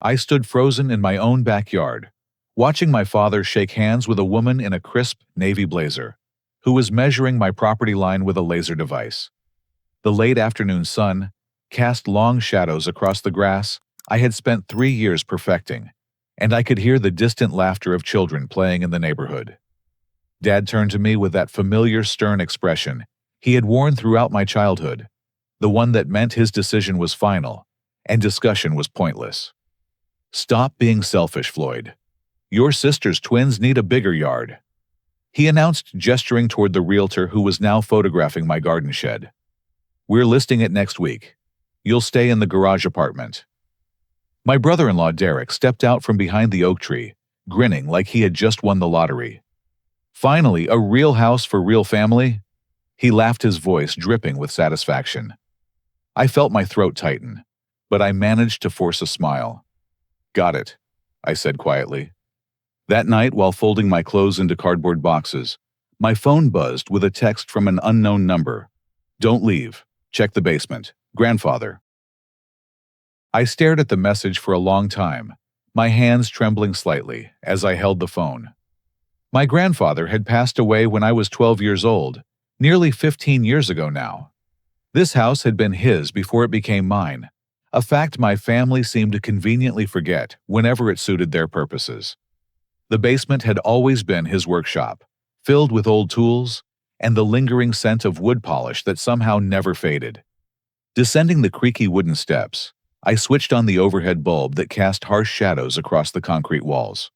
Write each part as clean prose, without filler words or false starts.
I stood frozen in my own backyard, watching my father shake hands with a woman in a crisp navy blazer, who was measuring my property line with a laser device. The late afternoon sun cast long shadows across the grass I had spent 3 years perfecting, and I could hear the distant laughter of children playing in the neighborhood. Dad turned to me with that familiar stern expression he had worn throughout my childhood, the one that meant his decision was final and discussion was pointless. "Stop being selfish, Floyd. Your sister's twins need a bigger yard," he announced, gesturing toward the realtor who was now photographing my garden shed. "We're listing it next week. You'll stay in the garage apartment." My brother-in-law Derek stepped out from behind the oak tree, grinning like he had just won the lottery. "Finally, a real house for real family?" He laughed, his voice dripping with satisfaction. I felt my throat tighten, but I managed to force a smile. "Got it," I said quietly. That night, while folding my clothes into cardboard boxes, my phone buzzed with a text from an unknown number. "Don't leave. Check the basement. Grandfather." I stared at the message for a long time, my hands trembling slightly as I held the phone. My grandfather had passed away when I was 12 years old, nearly 15 years ago now. This house had been his before it became mine, a fact my family seemed to conveniently forget whenever it suited their purposes. The basement had always been his workshop, filled with old tools and the lingering scent of wood polish that somehow never faded. Descending the creaky wooden steps, I switched on the overhead bulb that cast harsh shadows across the concrete walls.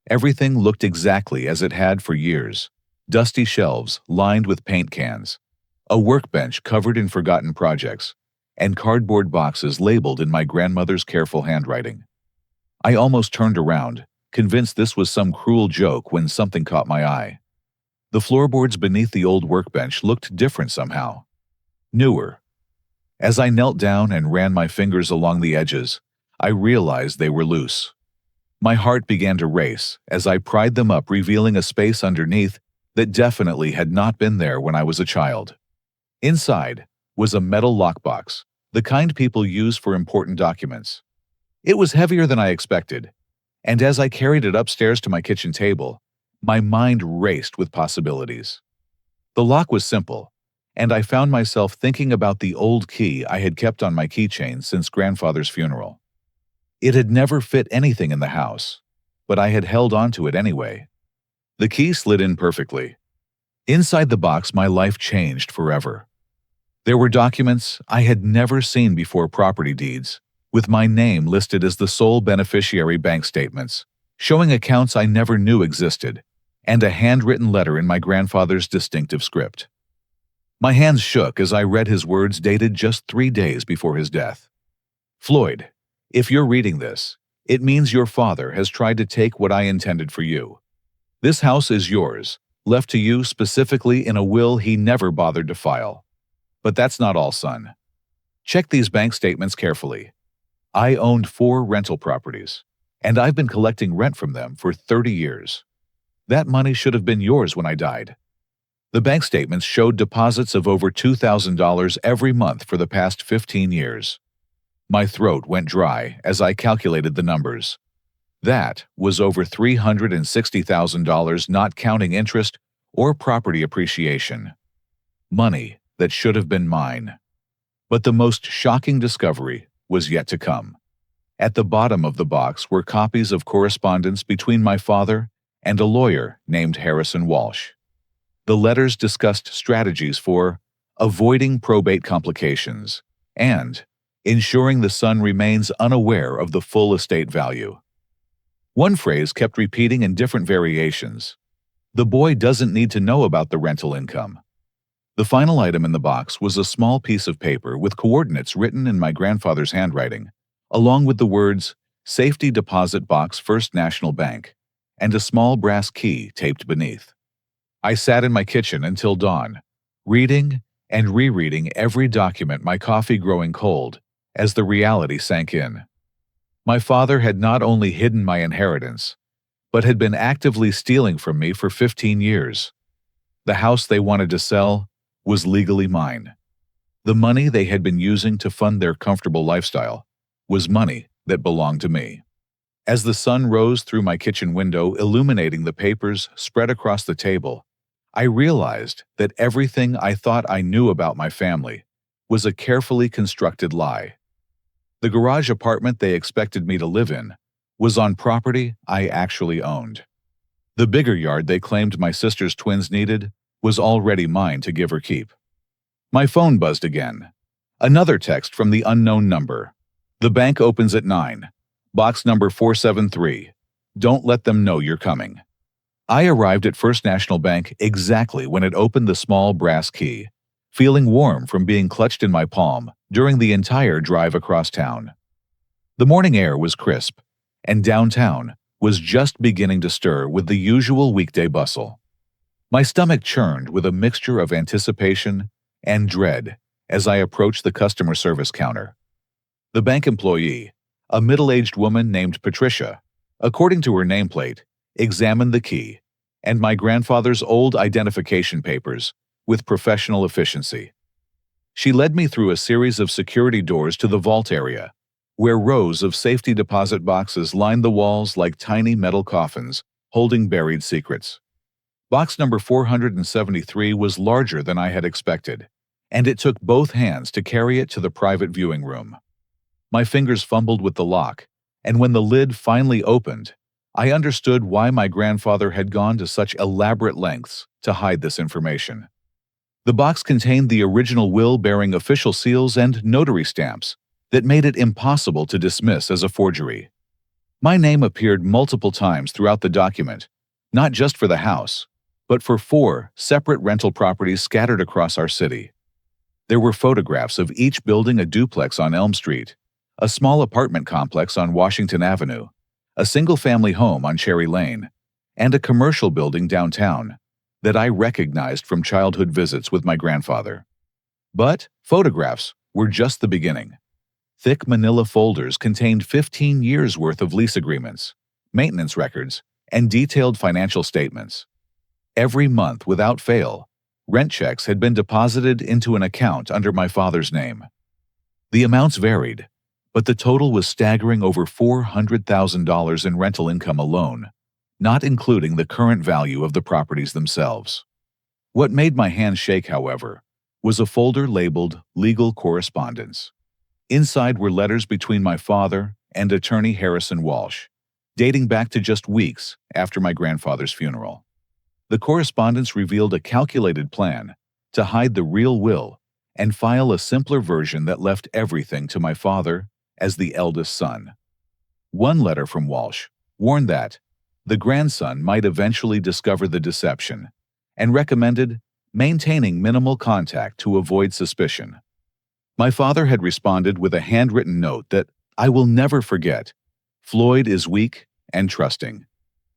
Everything looked exactly as it had for years: dusty shelves lined with paint cans, a workbench covered in forgotten projects, and cardboard boxes labeled in my grandmother's careful handwriting. I almost turned around, convinced this was some cruel joke, when something caught my eye. The floorboards beneath the old workbench looked different somehow. Newer. As I knelt down and ran my fingers along the edges, I realized they were loose. My heart began to race as I pried them up, revealing a space underneath that definitely had not been there when I was a child. Inside was a metal lockbox, the kind people use for important documents. It was heavier than I expected, and as I carried it upstairs to my kitchen table, my mind raced with possibilities. The lock was simple, and I found myself thinking about the old key I had kept on my keychain since grandfather's funeral. It had never fit anything in the house, but I had held on to it anyway. The key slid in perfectly. Inside the box, my life changed forever. There were documents I had never seen before: property deeds, with my name listed as the sole beneficiary, bank statements, showing accounts I never knew existed, and a handwritten letter in my grandfather's distinctive script. My hands shook as I read his words, dated just 3 days before his death. "Floyd, if you're reading this, it means your father has tried to take what I intended for you. This house is yours, left to you specifically in a will he never bothered to file. But that's not all, son. Check these bank statements carefully. I owned 4 rental properties, and I've been collecting rent from them for 30 years. That money should have been yours when I died." The bank statements showed deposits of over $2,000 every month for the past 15 years. My throat went dry as I calculated the numbers. That was over $360,000, not counting interest or property appreciation. Money that should have been mine. But the most shocking discovery was yet to come. At the bottom of the box were copies of correspondence between my father and a lawyer named Harrison Walsh. The letters discussed strategies for avoiding probate complications and ensuring the son remains unaware of the full estate value. One phrase kept repeating in different variations: "The boy doesn't need to know about the rental income." The final item in the box was a small piece of paper with coordinates written in my grandfather's handwriting, along with the words "Safety Deposit Box, First National Bank," and a small brass key taped beneath. I sat in my kitchen until dawn, reading and rereading every document, my coffee growing cold as the reality sank in. My father had not only hidden my inheritance, but had been actively stealing from me for 15 years. The house they wanted to sell was legally mine. The money they had been using to fund their comfortable lifestyle was money that belonged to me. As the sun rose through my kitchen window, illuminating the papers spread across the table, I realized that everything I thought I knew about my family was a carefully constructed lie. The garage apartment they expected me to live in was on property I actually owned. The bigger yard they claimed my sister's twins needed was already mine to give or keep. My phone buzzed again. Another text from the unknown number. The bank opens at 9. Box number 473. Don't let them know you're coming. I arrived at First National Bank exactly when it opened the small brass key, feeling warm from being clutched in my palm during the entire drive across town. The morning air was crisp, and downtown was just beginning to stir with the usual weekday bustle. My stomach churned with a mixture of anticipation and dread as I approached the customer service counter. The bank employee, a middle-aged woman named Patricia, according to her nameplate, examined the key and my grandfather's old identification papers with professional efficiency. She led me through a series of security doors to the vault area, where rows of safety deposit boxes lined the walls like tiny metal coffins holding buried secrets. Box number 473 was larger than I had expected, and it took both hands to carry it to the private viewing room. My fingers fumbled with the lock, and when the lid finally opened, I understood why my grandfather had gone to such elaborate lengths to hide this information. The box contained the original will bearing official seals and notary stamps that made it impossible to dismiss as a forgery. My name appeared multiple times throughout the document, not just for the house, but for 4 separate rental properties scattered across our city. There were photographs of each building: a duplex on Elm Street, a small apartment complex on Washington Avenue, a single-family home on Cherry Lane, and a commercial building downtown that I recognized from childhood visits with my grandfather. But photographs were just the beginning. Thick manila folders contained 15 years' worth of lease agreements, maintenance records, and detailed financial statements. Every month, without fail, rent checks had been deposited into an account under my father's name. The amounts varied, but the total was staggering: over $400,000 in rental income alone, not including the current value of the properties themselves. What made my hands shake, however, was a folder labeled Legal Correspondence. Inside were letters between my father and attorney Harrison Walsh, dating back to just weeks after my grandfather's funeral. The correspondence revealed a calculated plan to hide the real will and file a simpler version that left everything to my father as the eldest son. One letter from Walsh warned that the grandson might eventually discover the deception and recommended maintaining minimal contact to avoid suspicion. My father had responded with a handwritten note that I will never forget: Floyd is weak and trusting.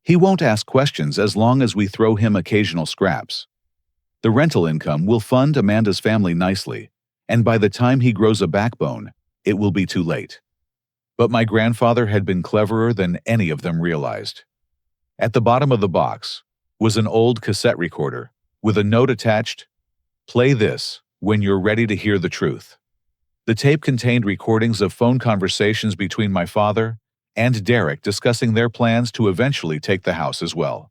He won't ask questions as long as we throw him occasional scraps. The rental income will fund Amanda's family nicely, and by the time he grows a backbone, it will be too late. But my grandfather had been cleverer than any of them realized. At the bottom of the box was an old cassette recorder with a note attached: "Play this when you're ready to hear the truth." The tape contained recordings of phone conversations between my father and Derek discussing their plans to eventually take the house as well.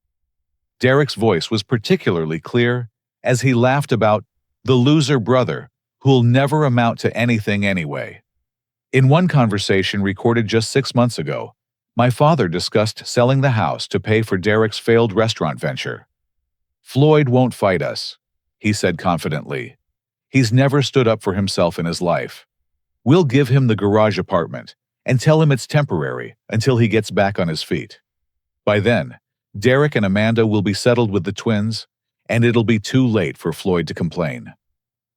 Derek's voice was particularly clear as he laughed about the loser brother who'll never amount to anything anyway. In one conversation recorded just 6 months ago, my father discussed selling the house to pay for Derek's failed restaurant venture. "Floyd won't fight us," he said confidently. "He's never stood up for himself in his life. We'll give him the garage apartment and tell him it's temporary until he gets back on his feet. By then, Derek and Amanda will be settled with the twins, and it'll be too late for Floyd to complain."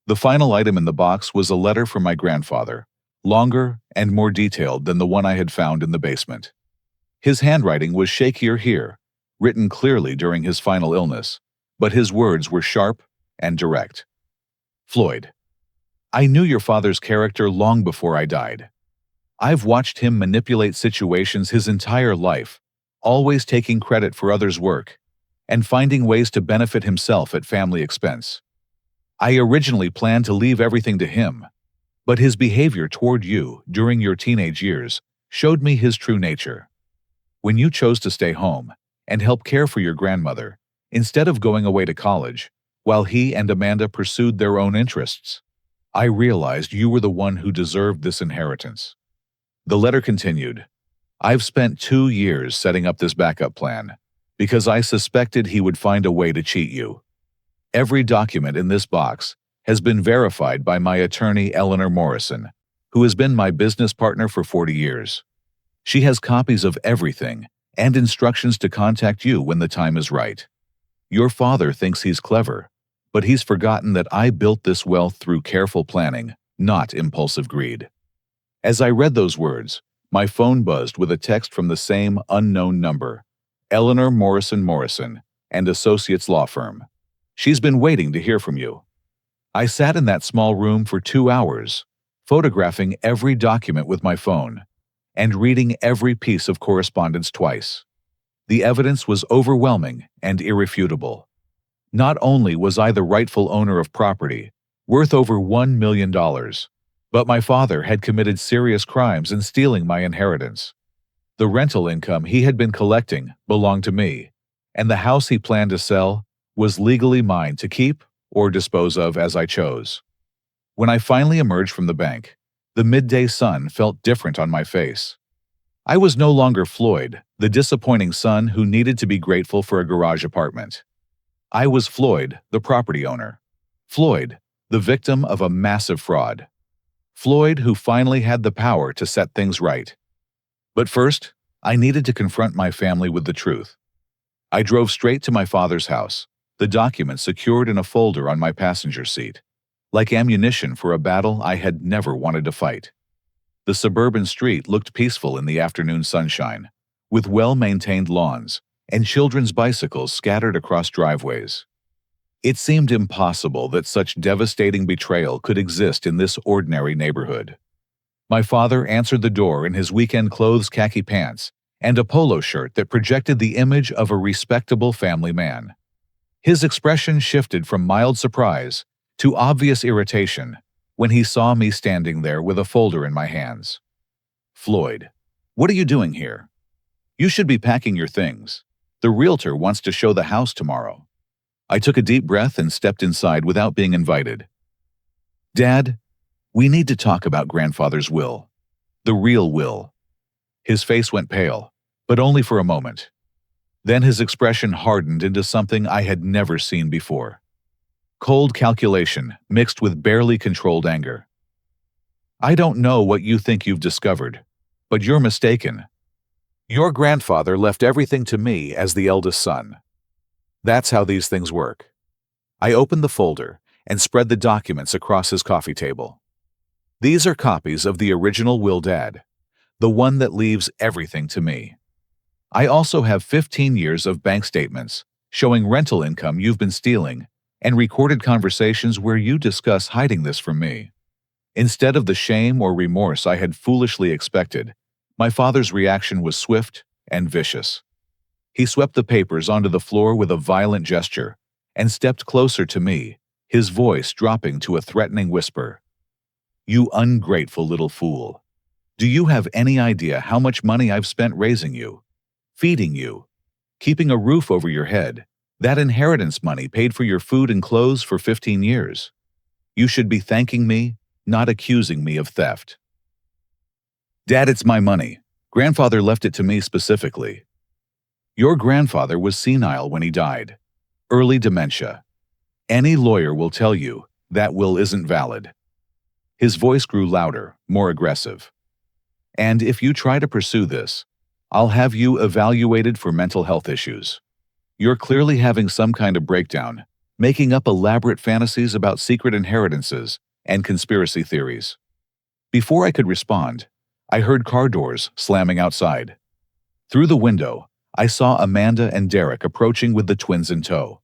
The final item in the box was a letter from my grandfather, longer and more detailed than the one I had found in the basement. His handwriting was shakier here, written clearly during his final illness, but his words were sharp and direct. "Floyd, I knew your father's character long before I died. I've watched him manipulate situations his entire life, always taking credit for others' work and finding ways to benefit himself at family expense. I originally planned to leave everything to him, but his behavior toward you during your teenage years showed me his true nature. When you chose to stay home and help care for your grandmother, instead of going away to college, while he and Amanda pursued their own interests, I realized you were the one who deserved this inheritance. The letter continued, I've spent 2 years setting up this backup plan because I suspected he would find a way to cheat you. Every document in this box has been verified by my attorney Eleanor Morrison, who has been my business partner for 40 years. She has copies of everything and instructions to contact you when the time is right. Your father thinks he's clever, but he's forgotten that I built this wealth through careful planning, not impulsive greed. As I read those words, my phone buzzed with a text from the same unknown number, Eleanor Morrison and Associates Law Firm. She's been waiting to hear from you. I sat in that small room for 2 hours, photographing every document with my phone and reading every piece of correspondence twice. The evidence was overwhelming and irrefutable. Not only was I the rightful owner of property, worth over $1 million, but my father had committed serious crimes in stealing my inheritance. The rental income he had been collecting belonged to me, and the house he planned to sell was legally mine to keep or dispose of as I chose. When I finally emerged from the bank, the midday sun felt different on my face. I was no longer Floyd, the disappointing son who needed to be grateful for a garage apartment. I was Floyd, the property owner. Floyd, the victim of a massive fraud. Floyd, who finally had the power to set things right. But first, I needed to confront my family with the truth. I drove straight to my father's house, the documents secured in a folder on my passenger seat, like ammunition for a battle I had never wanted to fight. The suburban street looked peaceful in the afternoon sunshine, with well-maintained lawns and children's bicycles scattered across driveways. It seemed impossible that such devastating betrayal could exist in this ordinary neighborhood. My father answered the door in his weekend clothes, khaki pants, and a polo shirt that projected the image of a respectable family man. His expression shifted from mild surprise to obvious irritation when he saw me standing there with a folder in my hands. Floyd, what are you doing here? You should be packing your things. The realtor wants to show the house tomorrow. I took a deep breath and stepped inside without being invited. Dad, we need to talk about grandfather's will. The real will. His face went pale, but only for a moment. Then his expression hardened into something I had never seen before. Cold calculation mixed with barely controlled anger. I don't know what you think you've discovered, but you're mistaken. Your grandfather left everything to me as the eldest son. That's how these things work. I opened the folder and spread the documents across his coffee table. These are copies of the original will, Dad, the one that leaves everything to me. I also have 15 years of bank statements showing rental income you've been stealing and recorded conversations where you discuss hiding this from me. Instead of the shame or remorse I had foolishly expected, my father's reaction was swift and vicious. He swept the papers onto the floor with a violent gesture and stepped closer to me, his voice dropping to a threatening whisper. You ungrateful little fool. Do you have any idea how much money I've spent raising you, feeding you, keeping a roof over your head? That inheritance money paid for your food and clothes for 15 years. You should be thanking me, not accusing me of theft. Dad, it's my money. Grandfather left it to me specifically. Your grandfather was senile when he died. Early dementia. Any lawyer will tell you that will isn't valid. His voice grew louder, more aggressive. And if you try to pursue this, I'll have you evaluated for mental health issues. You're clearly having some kind of breakdown, making up elaborate fantasies about secret inheritances and conspiracy theories. Before I could respond, I heard car doors slamming outside. Through the window, I saw Amanda and Derek approaching with the twins in tow.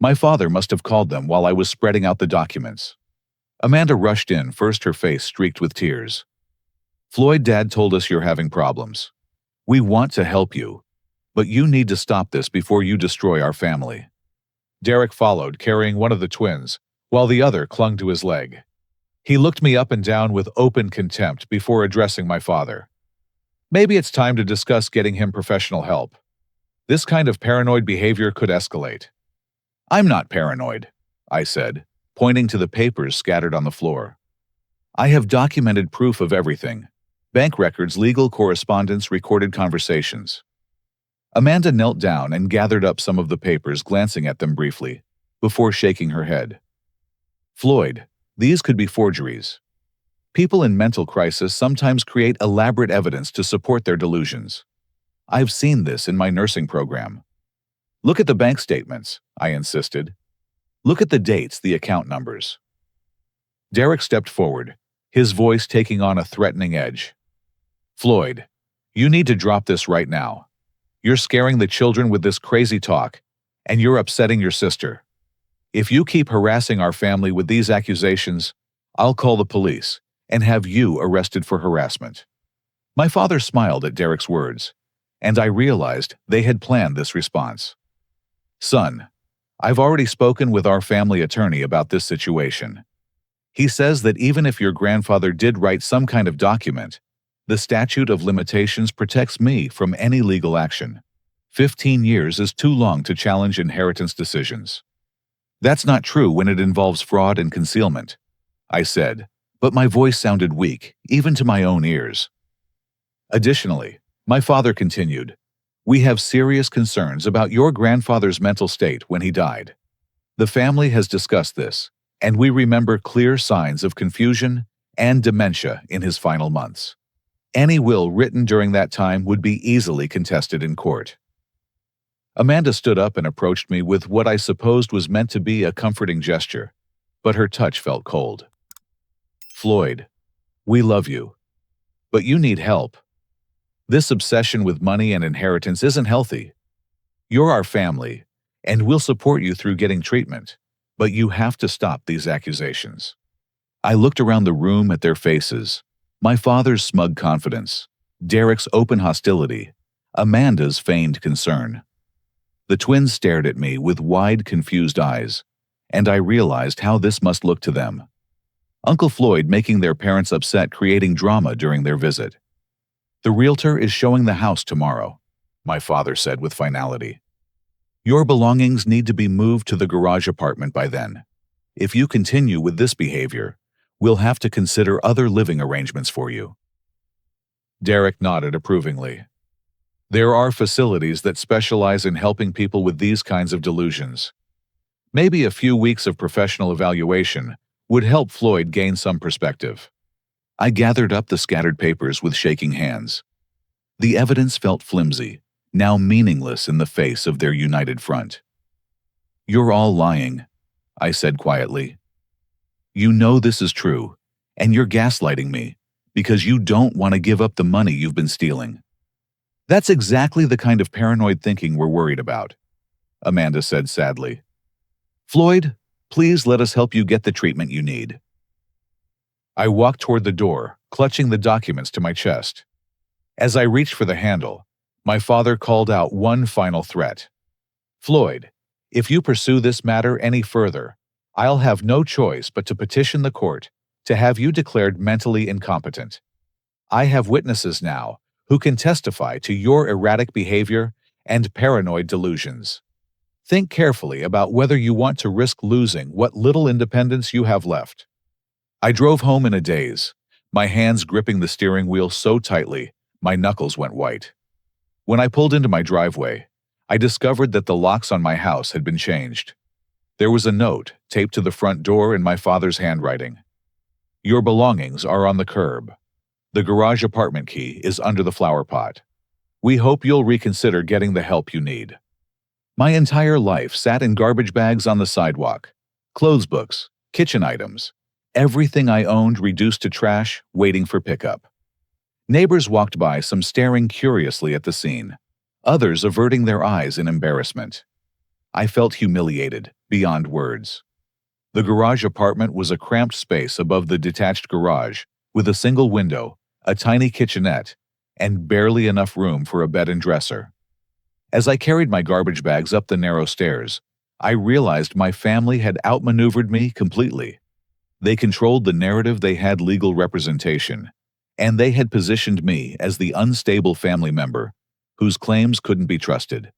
My father must have called them while I was spreading out the documents. Amanda rushed in, first her face streaked with tears. Floyd, Dad told us you're having problems. We want to help you, but you need to stop this before you destroy our family. Derek followed, carrying one of the twins, while the other clung to his leg. He looked me up and down with open contempt before addressing my father. Maybe it's time to discuss getting him professional help. This kind of paranoid behavior could escalate. I'm not paranoid, I said, pointing to the papers scattered on the floor. I have documented proof of everything. Bank records, legal correspondence, recorded conversations. Amanda knelt down and gathered up some of the papers, glancing at them briefly, before shaking her head. Floyd, these could be forgeries. People in mental crisis sometimes create elaborate evidence to support their delusions. I've seen this in my nursing program. Look at the bank statements, I insisted. Look at the dates, the account numbers. Derek stepped forward, his voice taking on a threatening edge. Floyd, you need to drop this right now. You're scaring the children with this crazy talk, and you're upsetting your sister. If you keep harassing our family with these accusations, I'll call the police and have you arrested for harassment. My father smiled at Derek's words, and I realized they had planned this response. Son, I've already spoken with our family attorney about this situation. He says that even if your grandfather did write some kind of document, the statute of limitations protects me from any legal action. 15 years is too long to challenge inheritance decisions. That's not true when it involves fraud and concealment, I said, but my voice sounded weak, even to my own ears. Additionally, my father continued, we have serious concerns about your grandfather's mental state when he died. The family has discussed this, and we remember clear signs of confusion and dementia in his final months. Any will written during that time would be easily contested in court. Amanda stood up and approached me with what I supposed was meant to be a comforting gesture, but her touch felt cold. Floyd, we love you, but you need help. This obsession with money and inheritance isn't healthy. You're our family, and we'll support you through getting treatment, but you have to stop these accusations. I looked around the room at their faces, my father's smug confidence, Derek's open hostility, Amanda's feigned concern. The twins stared at me with wide, confused eyes, and I realized how this must look to them. Uncle Floyd making their parents upset, creating drama during their visit. The realtor is showing the house tomorrow, my father said with finality. Your belongings need to be moved to the garage apartment by then. If you continue with this behavior, we'll have to consider other living arrangements for you. Derek nodded approvingly. There are facilities that specialize in helping people with these kinds of delusions. Maybe a few weeks of professional evaluation would help Floyd gain some perspective. I gathered up the scattered papers with shaking hands. The evidence felt flimsy, now meaningless in the face of their united front. You're all lying, I said quietly. You know this is true, and you're gaslighting me because you don't want to give up the money you've been stealing. That's exactly the kind of paranoid thinking we're worried about, Amanda said sadly. Floyd, please let us help you get the treatment you need. I walked toward the door, clutching the documents to my chest. As I reached for the handle, my father called out one final threat. Floyd, if you pursue this matter any further, I'll have no choice but to petition the court to have you declared mentally incompetent. I have witnesses now who can testify to your erratic behavior and paranoid delusions. Think carefully about whether you want to risk losing what little independence you have left. I drove home in a daze, my hands gripping the steering wheel so tightly my knuckles went white. When I pulled into my driveway, I discovered that the locks on my house had been changed. There was a note taped to the front door in my father's handwriting. Your belongings are on the curb. The garage apartment key is under the flower pot. We hope you'll reconsider getting the help you need. My entire life sat in garbage bags on the sidewalk. Clothes books, kitchen items, everything I owned reduced to trash, waiting for pickup. Neighbors walked by, some staring curiously at the scene, others averting their eyes in embarrassment. I felt humiliated, beyond words. The garage apartment was a cramped space above the detached garage, with a single window, a tiny kitchenette, and barely enough room for a bed and dresser. As I carried my garbage bags up the narrow stairs, I realized my family had outmaneuvered me completely. They controlled the narrative, they had legal representation, and they had positioned me as the unstable family member whose claims couldn't be trusted.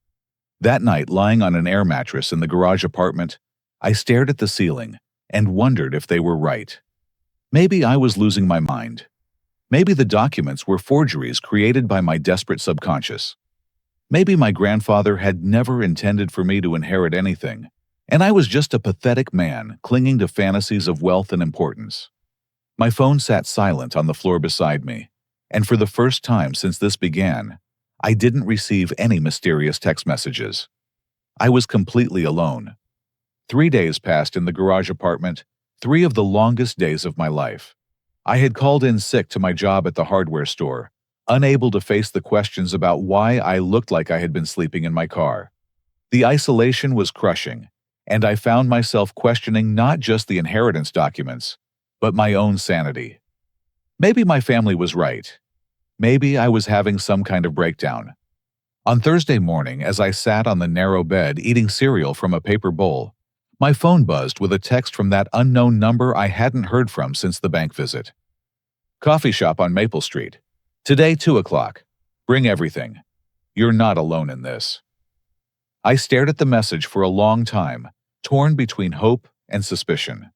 That night, lying on an air mattress in the garage apartment, I stared at the ceiling and wondered if they were right. Maybe I was losing my mind. Maybe the documents were forgeries created by my desperate subconscious. Maybe my grandfather had never intended for me to inherit anything, and I was just a pathetic man clinging to fantasies of wealth and importance. My phone sat silent on the floor beside me, and for the first time since this began, I didn't receive any mysterious text messages. I was completely alone. 3 days passed in the garage apartment, 3 of the longest days of my life. I had called in sick to my job at the hardware store, unable to face the questions about why I looked like I had been sleeping in my car. The isolation was crushing, and I found myself questioning not just the inheritance documents, but my own sanity. Maybe my family was right. Maybe I was having some kind of breakdown. On Thursday morning, as I sat on the narrow bed eating cereal from a paper bowl, my phone buzzed with a text from that unknown number I hadn't heard from since the bank visit. Coffee shop on Maple Street. Today, 2 o'clock. Bring everything. You're not alone in this. I stared at the message for a long time, torn between hope and suspicion.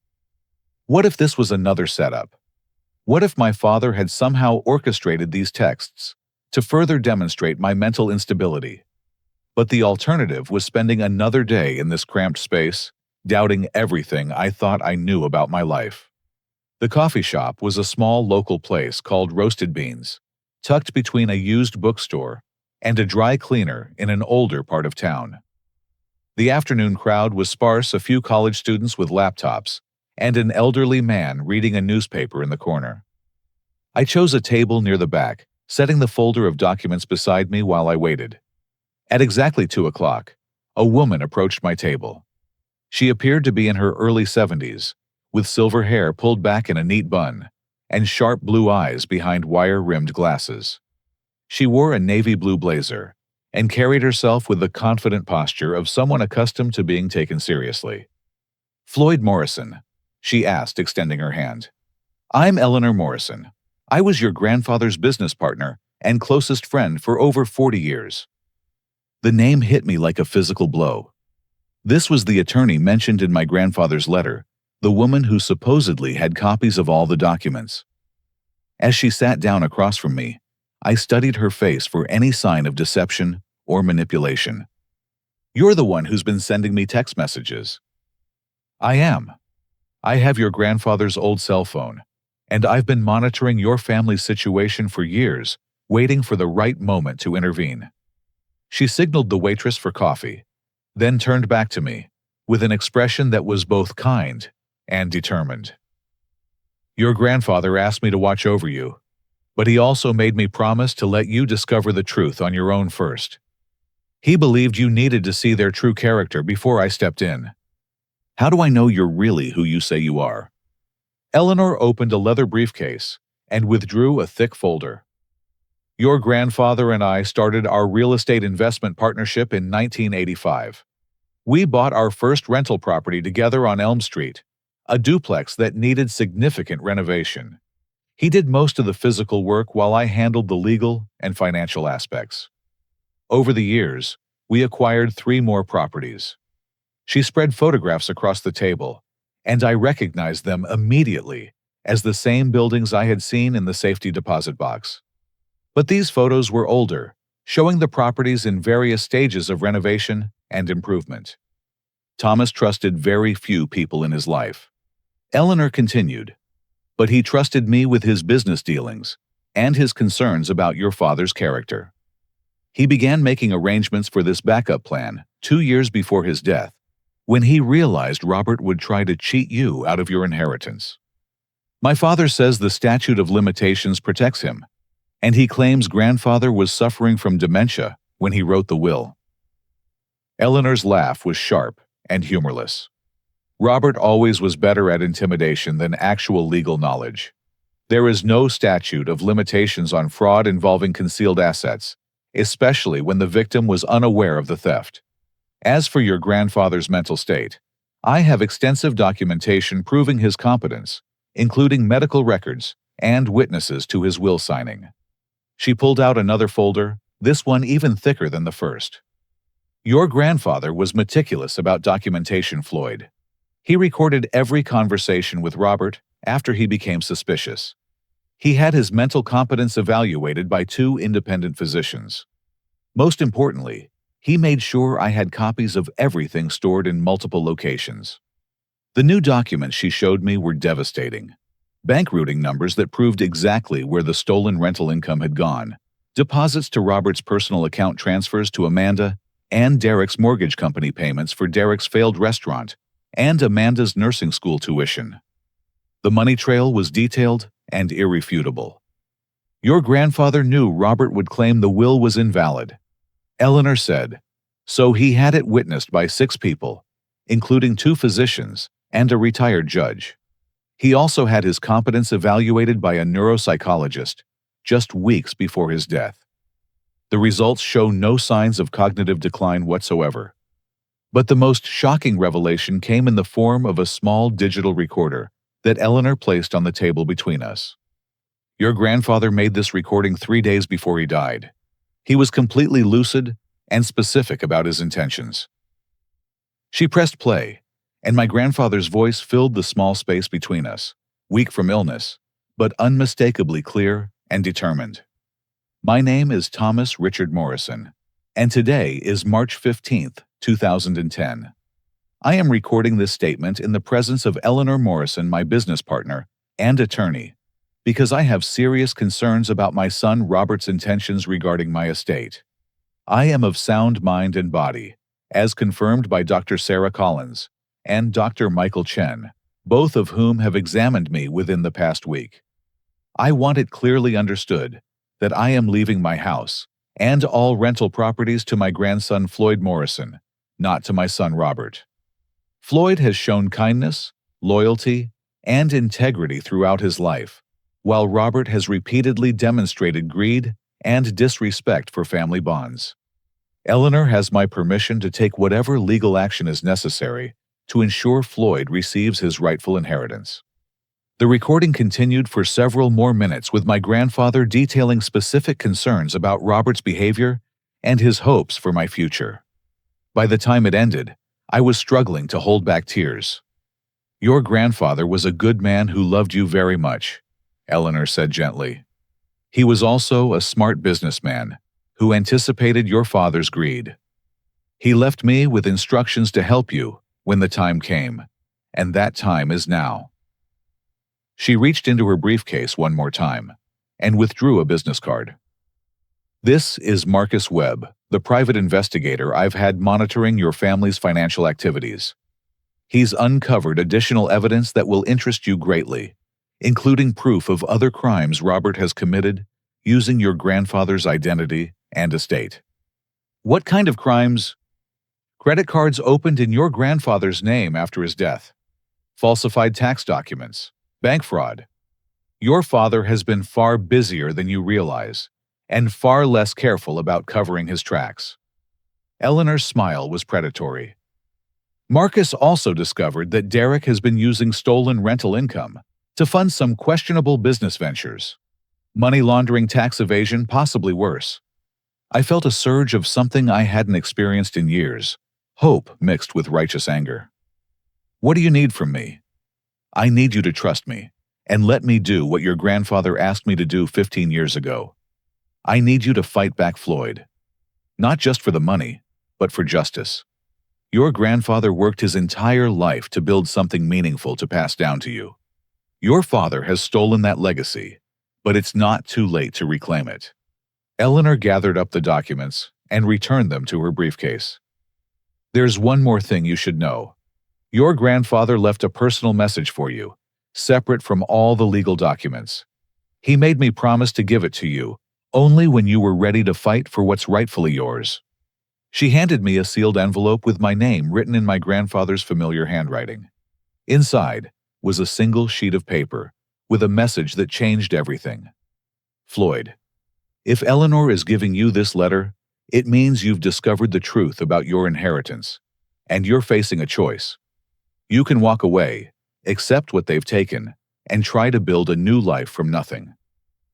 What if this was another setup? What if my father had somehow orchestrated these texts to further demonstrate my mental instability? But the alternative was spending another day in this cramped space, doubting everything I thought I knew about my life. The coffee shop was a small local place called Roasted Beans, tucked between a used bookstore and a dry cleaner in an older part of town. The afternoon crowd was sparse, a few college students with laptops, and an elderly man reading a newspaper in the corner. I chose a table near the back, setting the folder of documents beside me while I waited. At exactly 2 o'clock, a woman approached my table. She appeared to be in her early 70s, with silver hair pulled back in a neat bun, and sharp blue eyes behind wire-rimmed glasses. She wore a navy blue blazer, and carried herself with the confident posture of someone accustomed to being taken seriously. "Floyd Morrison," she asked, extending her hand. "I'm Eleanor Morrison. I was your grandfather's business partner and closest friend for over 40 years. The name hit me like a physical blow. This was the attorney mentioned in my grandfather's letter, the woman who supposedly had copies of all the documents. As she sat down across from me, I studied her face for any sign of deception or manipulation. "You're the one who's been sending me text messages." "I am. I have your grandfather's old cell phone, and I've been monitoring your family's situation for years, waiting for the right moment to intervene." She signaled the waitress for coffee, then turned back to me, with an expression that was both kind and determined. "Your grandfather asked me to watch over you, but he also made me promise to let you discover the truth on your own first. He believed you needed to see their true character before I stepped in. How do I know you're really who you say you are?" Eleanor opened a leather briefcase and withdrew a thick folder. "Your grandfather and I started our real estate investment partnership in 1985. We bought our first rental property together on Elm Street, a duplex that needed significant renovation. He did most of the physical work while I handled the legal and financial aspects. Over the years, we acquired 3 more properties." She spread photographs across the table, and I recognized them immediately as the same buildings I had seen in the safety deposit box. But these photos were older, showing the properties in various stages of renovation and improvement. Thomas trusted very few people in his life. Eleanor continued, "But he trusted me with his business dealings and his concerns about your father's character. He began making arrangements for this backup plan 2 years before his death, when he realized Robert would try to cheat you out of your inheritance. My father says the statute of limitations protects him, and he claims grandfather was suffering from dementia when he wrote the will." Eleanor's laugh was sharp and humorless. "Robert always was better at intimidation than actual legal knowledge. There is no statute of limitations on fraud involving concealed assets, especially when the victim was unaware of the theft. As for your grandfather's mental state, I have extensive documentation proving his competence, including medical records, and witnesses to his will signing. She pulled out another folder, this one even thicker than the first. Your grandfather was meticulous about documentation, Floyd. He recorded every conversation with Robert after he became suspicious. He had his mental competence evaluated by 2 independent physicians. Most importantly, he made sure I had copies of everything stored in multiple locations. The new documents she showed me were devastating. Bank routing numbers that proved exactly where the stolen rental income had gone, deposits to Robert's personal account, transfers to Amanda, and Derek's mortgage company payments for Derek's failed restaurant and Amanda's nursing school tuition. The money trail was detailed and irrefutable. Your grandfather knew Robert would claim the will was invalid. Eleanor said, so he had it witnessed by 6 people, including 2 physicians and a retired judge. He also had his competence evaluated by a neuropsychologist just weeks before his death. The results show no signs of cognitive decline whatsoever. But the most shocking revelation came in the form of a small digital recorder that Eleanor placed on the table between us. Your grandfather made this recording 3 days before he died. He was completely lucid and specific about his intentions. She pressed play, and my grandfather's voice filled the small space between us, weak from illness, but unmistakably clear and determined. My name is Thomas Richard Morrison, and today is March 15th, 2010. I am recording this statement in the presence of Eleanor Morrison, my business partner and attorney, because I have serious concerns about my son Robert's intentions regarding my estate. I am of sound mind and body, as confirmed by Dr. Sarah Collins and Dr. Michael Chen, both of whom have examined me within the past week. I want it clearly understood that I am leaving my house and all rental properties to my grandson Floyd Morrison, not to my son Robert. Floyd has shown kindness, loyalty, and integrity throughout his life, while Robert has repeatedly demonstrated greed and disrespect for family bonds. Eleanor has my permission to take whatever legal action is necessary to ensure Floyd receives his rightful inheritance. The recording continued for several more minutes with my grandfather detailing specific concerns about Robert's behavior and his hopes for my future. By the time it ended, I was struggling to hold back tears. Your grandfather was a good man who loved you very much, Eleanor said gently. He was also a smart businessman who anticipated your father's greed. He left me with instructions to help you when the time came, and that time is now. She reached into her briefcase one more time and withdrew a business card. This is Marcus Webb, the private investigator I've had monitoring your family's financial activities. He's uncovered additional evidence that will interest you greatly, including proof of other crimes Robert has committed using your grandfather's identity and estate. What kind of crimes? Credit cards opened in your grandfather's name after his death, falsified tax documents, bank fraud. Your father has been far busier than you realize, and far less careful about covering his tracks. Eleanor's smile was predatory. Marcus also discovered that Derek has been using stolen rental income to fund some questionable business ventures. Money laundering, tax evasion, possibly worse. I felt a surge of something I hadn't experienced in years, hope mixed with righteous anger. What do you need from me? I need you to trust me and let me do what your grandfather asked me to do 15 years ago. I need you to fight back Floyd. Not just for the money, but for justice. Your grandfather worked his entire life to build something meaningful to pass down to you. Your father has stolen that legacy, but it's not too late to reclaim it. Eleanor gathered up the documents and returned them to her briefcase. There's one more thing you should know. Your grandfather left a personal message for you, separate from all the legal documents. He made me promise to give it to you only when you were ready to fight for what's rightfully yours. She handed me a sealed envelope with my name written in my grandfather's familiar handwriting. Inside was a single sheet of paper with a message that changed everything. Floyd, if Eleanor is giving you this letter, it means you've discovered the truth about your inheritance, and you're facing a choice. You can walk away, accept what they've taken, and try to build a new life from nothing.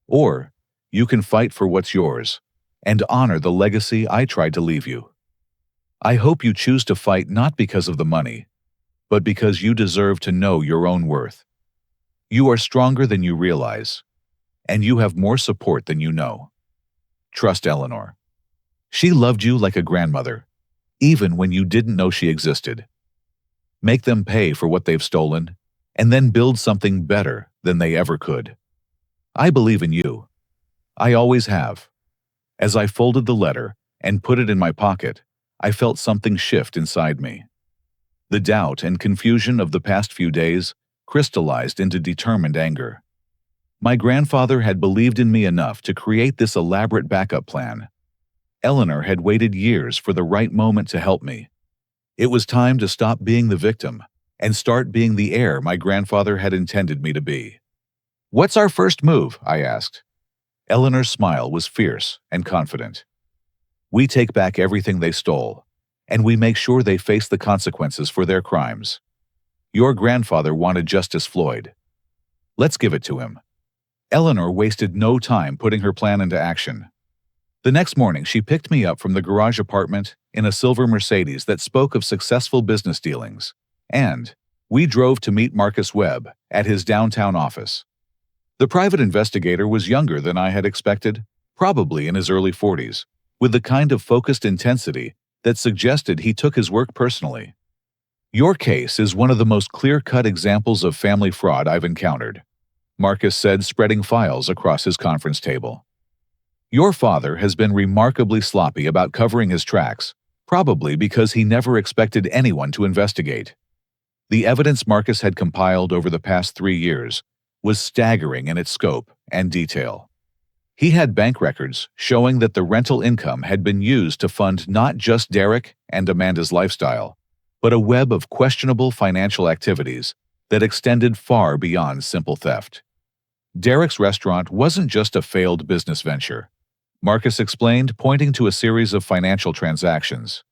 Or you can fight for what's yours and honor the legacy I tried to leave you. I hope you choose to fight not because of the money, but because you deserve to know your own worth. You are stronger than you realize, and you have more support than you know. Trust Eleanor. She loved you like a grandmother, even when you didn't know she existed. Make them pay for what they've stolen, and then build something better than they ever could. I believe in you. I always have. As I folded the letter and put it in my pocket, I felt something shift inside me. The doubt and confusion of the past few days crystallized into determined anger. My grandfather had believed in me enough to create this elaborate backup plan. Eleanor had waited years for the right moment to help me. It was time to stop being the victim and start being the heir my grandfather had intended me to be. "What's our first move?" I asked. Eleanor's smile was fierce and confident. "We take back everything they stole, and we make sure they face the consequences for their crimes. Your grandfather wanted Justice Floyd. Let's give it to him." Eleanor wasted no time putting her plan into action. The next morning, she picked me up from the garage apartment in a silver Mercedes that spoke of successful business dealings, and we drove to meet Marcus Webb at his downtown office. The private investigator was younger than I had expected, probably in his early 40s, with the kind of focused intensity that suggested he took his work personally. "Your case is one of the most clear-cut examples of family fraud I've encountered," Marcus said, spreading files across his conference table. "Your father has been remarkably sloppy about covering his tracks, probably because he never expected anyone to investigate. The evidence Marcus had compiled over the past 3 years was staggering in its scope and detail. He had bank records showing that the rental income had been used to fund not just Derek and Amanda's lifestyle, but a web of questionable financial activities that extended far beyond simple theft. Derek's restaurant wasn't just a failed business venture," Marcus explained, pointing to a series of financial transactions.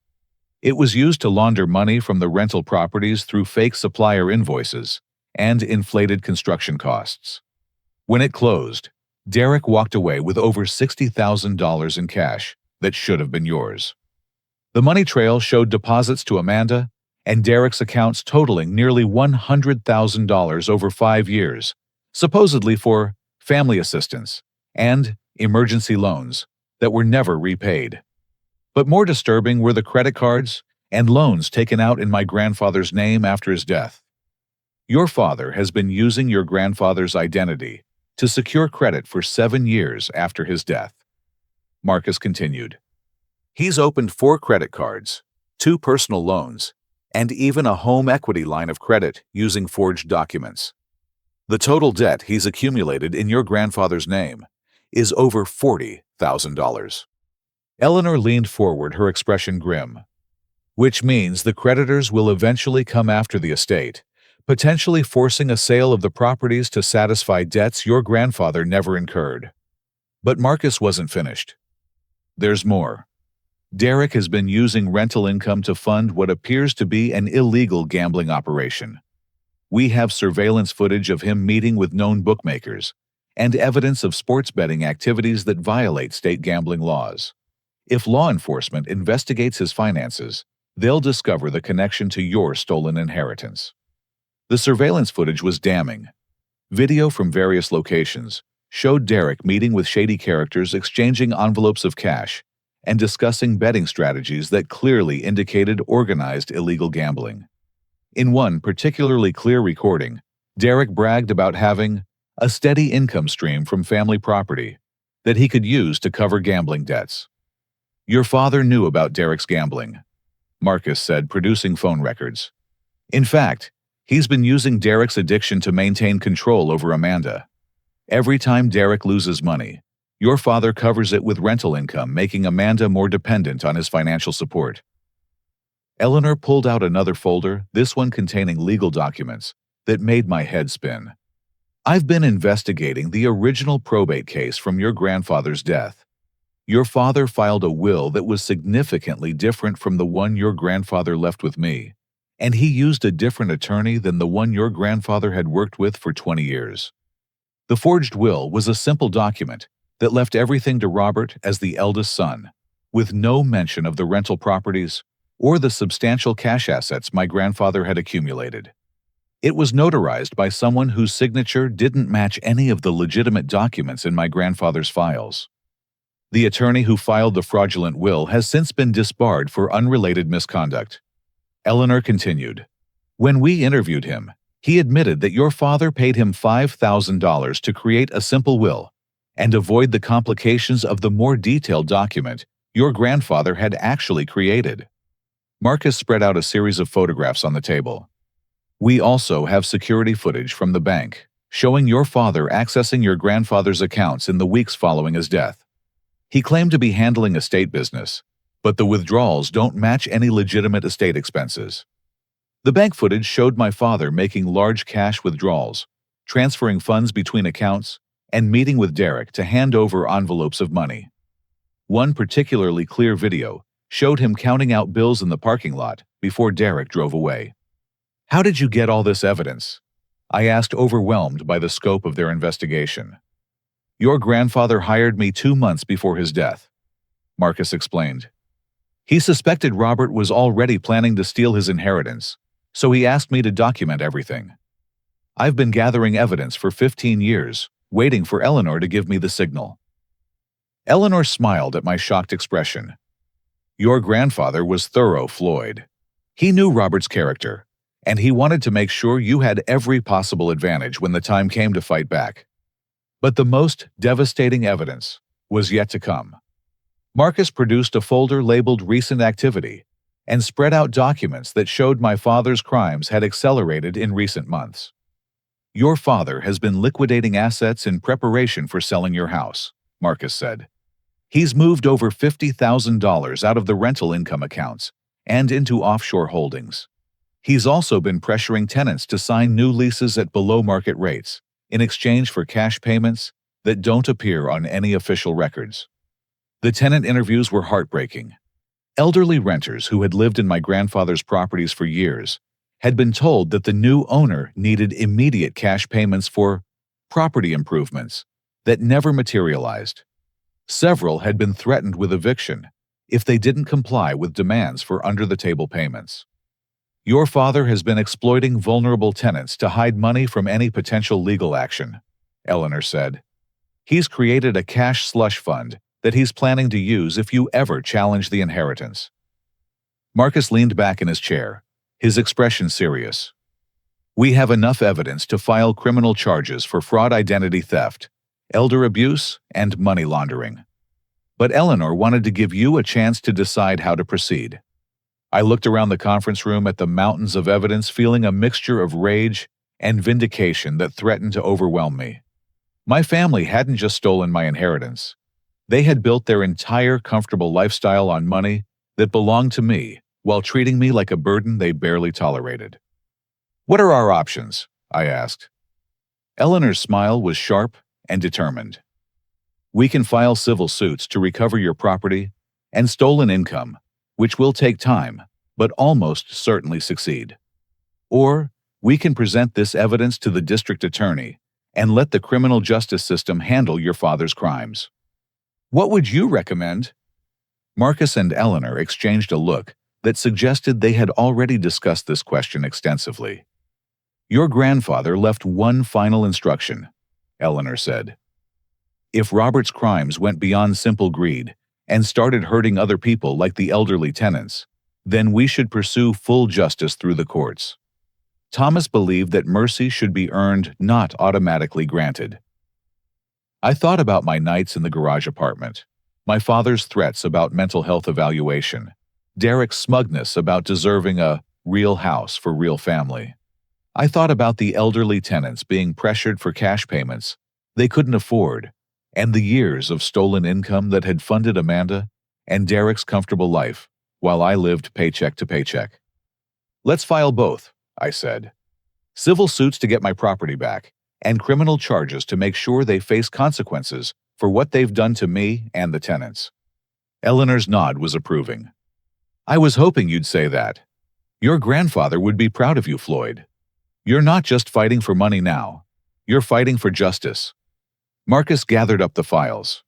"It was used to launder money from the rental properties through fake supplier invoices and inflated construction costs. When it closed, Derek walked away with over $60,000 in cash that should have been yours. The money trail showed deposits to Amanda and Derek's accounts totaling nearly $100,000 over 5 years, supposedly for family assistance and emergency loans that were never repaid. But more disturbing were the credit cards and loans taken out in my grandfather's name after his death. Your father has been using your grandfather's identity to secure credit for 7 years after his death," Marcus continued. "He's opened 4 credit cards, 2 personal loans, and even a home equity line of credit using forged documents. The total debt he's accumulated in your grandfather's name is over $40,000. Eleanor leaned forward, her expression grim. "Which means the creditors will eventually come after the estate, potentially forcing a sale of the properties to satisfy debts your grandfather never incurred." But Marcus wasn't finished. "There's more. Derek has been using rental income to fund what appears to be an illegal gambling operation. We have surveillance footage of him meeting with known bookmakers and evidence of sports betting activities that violate state gambling laws. If law enforcement investigates his finances, they'll discover the connection to your stolen inheritance." The surveillance footage was damning. Video from various locations showed Derek meeting with shady characters, exchanging envelopes of cash, and discussing betting strategies that clearly indicated organized illegal gambling. In one particularly clear recording, Derek bragged about having a steady income stream from family property that he could use to cover gambling debts. "Your father knew about Derek's gambling," Marcus said, producing phone records. "In fact, he's been using Derek's addiction to maintain control over Amanda. Every time Derek loses money, your father covers it with rental income, making Amanda more dependent on his financial support." Eleanor pulled out another folder, this one containing legal documents, that made my head spin. "I've been investigating the original probate case from your grandfather's death. Your father filed a will that was significantly different from the one your grandfather left with me, and he used a different attorney than the one your grandfather had worked with for 20 years. The forged will was a simple document that left everything to Robert as the eldest son, with no mention of the rental properties or the substantial cash assets my grandfather had accumulated. It was notarized by someone whose signature didn't match any of the legitimate documents in my grandfather's files. The attorney who filed the fraudulent will has since been disbarred for unrelated misconduct. Eleanor continued. When we interviewed him, he admitted that your father paid him $5,000 to create a simple will and avoid the complications of the more detailed document your grandfather had actually created. Marcus spread out a series of photographs on the table. We also have security footage from the bank, showing your father accessing your grandfather's accounts in the weeks following his death. He claimed to be handling estate business, but the withdrawals don't match any legitimate estate expenses. The bank footage showed my father making large cash withdrawals, transferring funds between accounts, and meeting with Derek to hand over envelopes of money. One particularly clear video showed him counting out bills in the parking lot before Derek drove away. How did you get all this evidence? I asked, overwhelmed by the scope of their investigation. Your grandfather hired me 2 months before his death, Marcus explained. He suspected Robert was already planning to steal his inheritance, so he asked me to document everything. I've been gathering evidence for 15 years, waiting for Eleanor to give me the signal. Eleanor smiled at my shocked expression. Your grandfather was thorough, Floyd. He knew Robert's character, and he wanted to make sure you had every possible advantage when the time came to fight back. But the most devastating evidence was yet to come. Marcus produced a folder labeled Recent Activity and spread out documents that showed my father's crimes had accelerated in recent months. Your father has been liquidating assets in preparation for selling your house, Marcus said. He's moved over $50,000 out of the rental income accounts and into offshore holdings. He's also been pressuring tenants to sign new leases at below-market rates in exchange for cash payments that don't appear on any official records. The tenant interviews were heartbreaking. Elderly renters who had lived in my grandfather's properties for years had been told that the new owner needed immediate cash payments for property improvements that never materialized. Several had been threatened with eviction if they didn't comply with demands for under-the-table payments. Your father has been exploiting vulnerable tenants to hide money from any potential legal action, Eleanor said. He's created a cash slush fund that he's planning to use if you ever challenge the inheritance. Marcus leaned back in his chair, his expression serious. We have enough evidence to file criminal charges for fraud, identity theft, elder abuse, and money laundering. But Eleanor wanted to give you a chance to decide how to proceed. I looked around the conference room at the mountains of evidence, feeling a mixture of rage and vindication that threatened to overwhelm me. My family hadn't just stolen my inheritance. They had built their entire comfortable lifestyle on money that belonged to me while treating me like a burden they barely tolerated. What are our options? I asked. Eleanor's smile was sharp and determined. We can file civil suits to recover your property and stolen income, which will take time, but almost certainly succeed. Or we can present this evidence to the district attorney and let the criminal justice system handle your father's crimes. What would you recommend? Marcus and Eleanor exchanged a look that suggested they had already discussed this question extensively. Your grandfather left one final instruction, Eleanor said. If Robert's crimes went beyond simple greed and started hurting other people like the elderly tenants, then we should pursue full justice through the courts. Thomas believed that mercy should be earned, not automatically granted. I thought about my nights in the garage apartment, my father's threats about mental health evaluation, Derek's smugness about deserving a real house for real family. I thought about the elderly tenants being pressured for cash payments they couldn't afford, and the years of stolen income that had funded Amanda and Derek's comfortable life while I lived paycheck to paycheck. Let's file both, I said. Civil suits to get my property back, and criminal charges to make sure they face consequences for what they've done to me and the tenants. Eleanor's nod was approving. I was hoping you'd say that. Your grandfather would be proud of you, Floyd. You're not just fighting for money now. You're fighting for justice. Marcus gathered up the files.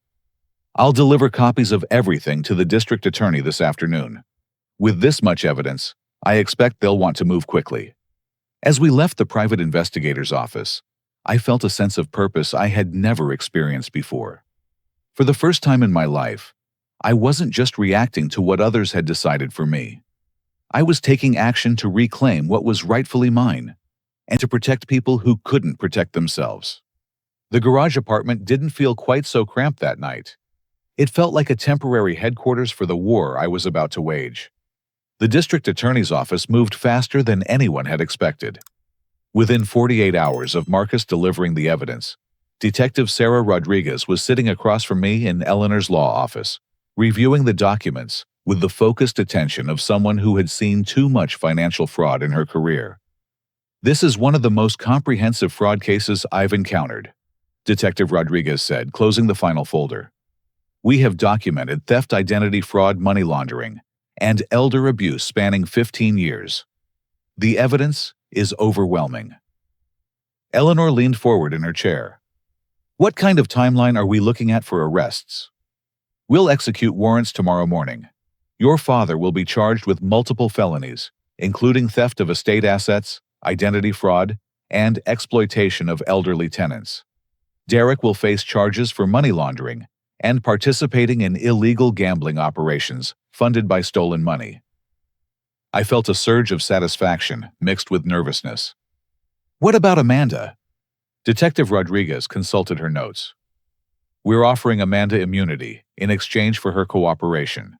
I'll deliver copies of everything to the district attorney this afternoon. With this much evidence, I expect they'll want to move quickly. As we left the private investigator's office, I felt a sense of purpose I had never experienced before. For the first time in my life, I wasn't just reacting to what others had decided for me. I was taking action to reclaim what was rightfully mine and to protect people who couldn't protect themselves. The garage apartment didn't feel quite so cramped that night. It felt like a temporary headquarters for the war I was about to wage. The district attorney's office moved faster than anyone had expected. Within 48 hours of Marcus delivering the evidence, Detective Sarah Rodriguez was sitting across from me in Eleanor's law office, reviewing the documents with the focused attention of someone who had seen too much financial fraud in her career. This is one of the most comprehensive fraud cases I've encountered, Detective Rodriguez said, closing the final folder. We have documented theft, identity fraud, money laundering, and elder abuse spanning 15 years. The evidence is overwhelming. Eleanor leaned forward in her chair. What kind of timeline are we looking at for arrests? We'll execute warrants tomorrow morning. Your father will be charged with multiple felonies, including theft of estate assets, identity fraud, and exploitation of elderly tenants. Derek will face charges for money laundering and participating in illegal gambling operations funded by stolen money. I felt a surge of satisfaction mixed with nervousness. What about Amanda? Detective Rodriguez consulted her notes. We're offering Amanda immunity in exchange for her cooperation.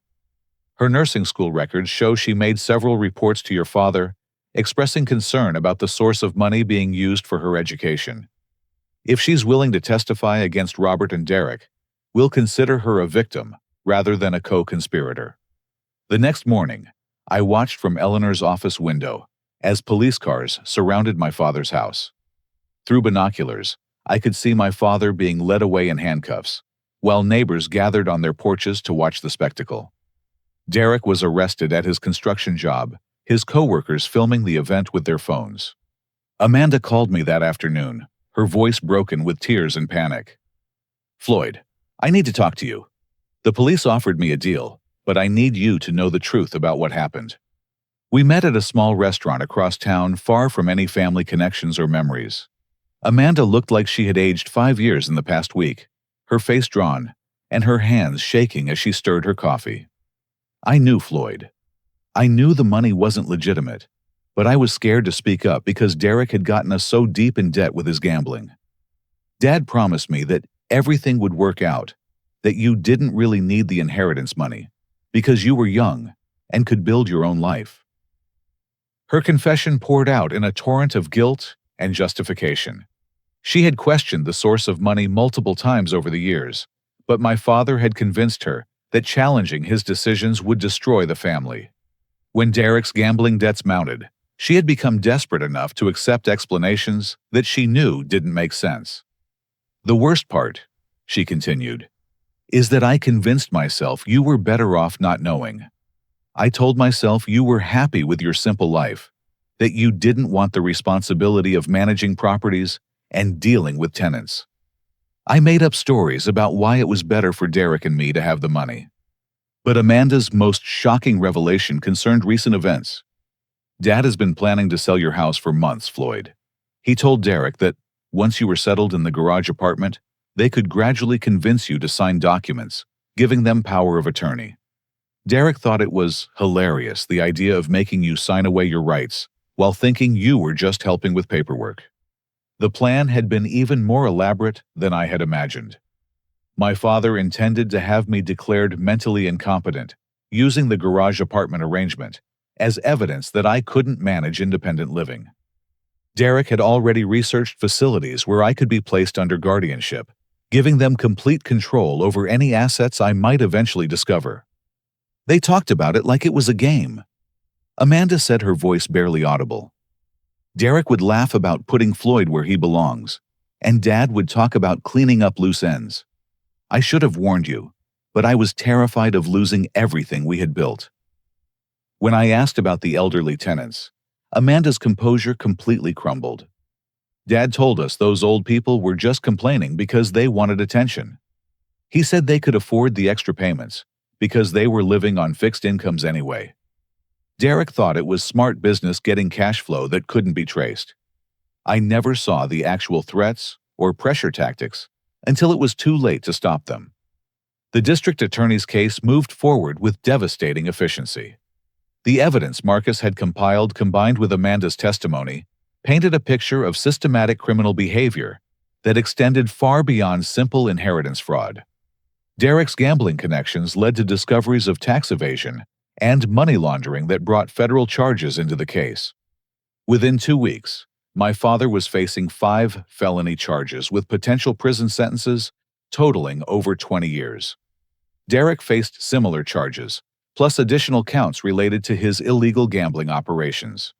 Her nursing school records show she made several reports to your father, expressing concern about the source of money being used for her education. If she's willing to testify against Robert and Derek, we'll consider her a victim rather than a co-conspirator. The next morning, I watched from Eleanor's office window as police cars surrounded my father's house. Through binoculars, I could see my father being led away in handcuffs, while neighbors gathered on their porches to watch the spectacle. Derek was arrested at his construction job, his co-workers filming the event with their phones. Amanda called me that afternoon, her voice broken with tears and panic. Floyd, I need to talk to you. The police offered me a deal, but I need you to know the truth about what happened. We met at a small restaurant across town, far from any family connections or memories. Amanda looked like she had aged 5 years in the past week, her face drawn, and her hands shaking as she stirred her coffee. I knew Floyd. I knew the money wasn't legitimate, but I was scared to speak up because Derek had gotten us so deep in debt with his gambling. Dad promised me that everything would work out, that you didn't really need the inheritance money, because you were young and could build your own life. Her confession poured out in a torrent of guilt and justification. She had questioned the source of money multiple times over the years, but my father had convinced her that challenging his decisions would destroy the family. When Derek's gambling debts mounted, she had become desperate enough to accept explanations that she knew didn't make sense. The worst part, she continued, is that I convinced myself you were better off not knowing. I told myself you were happy with your simple life, that you didn't want the responsibility of managing properties and dealing with tenants. I made up stories about why it was better for Derek and me to have the money. But Amanda's most shocking revelation concerned recent events. Dad has been planning to sell your house for months, Floyd. He told Derek that once you were settled in the garage apartment, they could gradually convince you to sign documents, giving them power of attorney. Derek thought it was hilarious, the idea of making you sign away your rights, while thinking you were just helping with paperwork. The plan had been even more elaborate than I had imagined. My father intended to have me declared mentally incompetent, using the garage apartment arrangement as evidence that I couldn't manage independent living. Derek had already researched facilities where I could be placed under guardianship, giving them complete control over any assets I might eventually discover. They talked about it like it was a game. Amanda said, her voice barely audible. Derek would laugh about putting Floyd where he belongs, and Dad would talk about cleaning up loose ends. I should have warned you, but I was terrified of losing everything we had built. When I asked about the elderly tenants, Amanda's composure completely crumbled. Dad told us those old people were just complaining because they wanted attention. He said they could afford the extra payments because they were living on fixed incomes anyway. Derek thought it was smart business getting cash flow that couldn't be traced. I never saw the actual threats or pressure tactics until it was too late to stop them. The district attorney's case moved forward with devastating efficiency. The evidence Marcus had compiled, combined with Amanda's testimony, painted a picture of systematic criminal behavior that extended far beyond simple inheritance fraud. Derek's gambling connections led to discoveries of tax evasion and money laundering that brought federal charges into the case. Within 2 weeks, my father was facing 5 felony charges with potential prison sentences totaling over 20 years. Derek faced similar charges, plus additional counts related to his illegal gambling operations.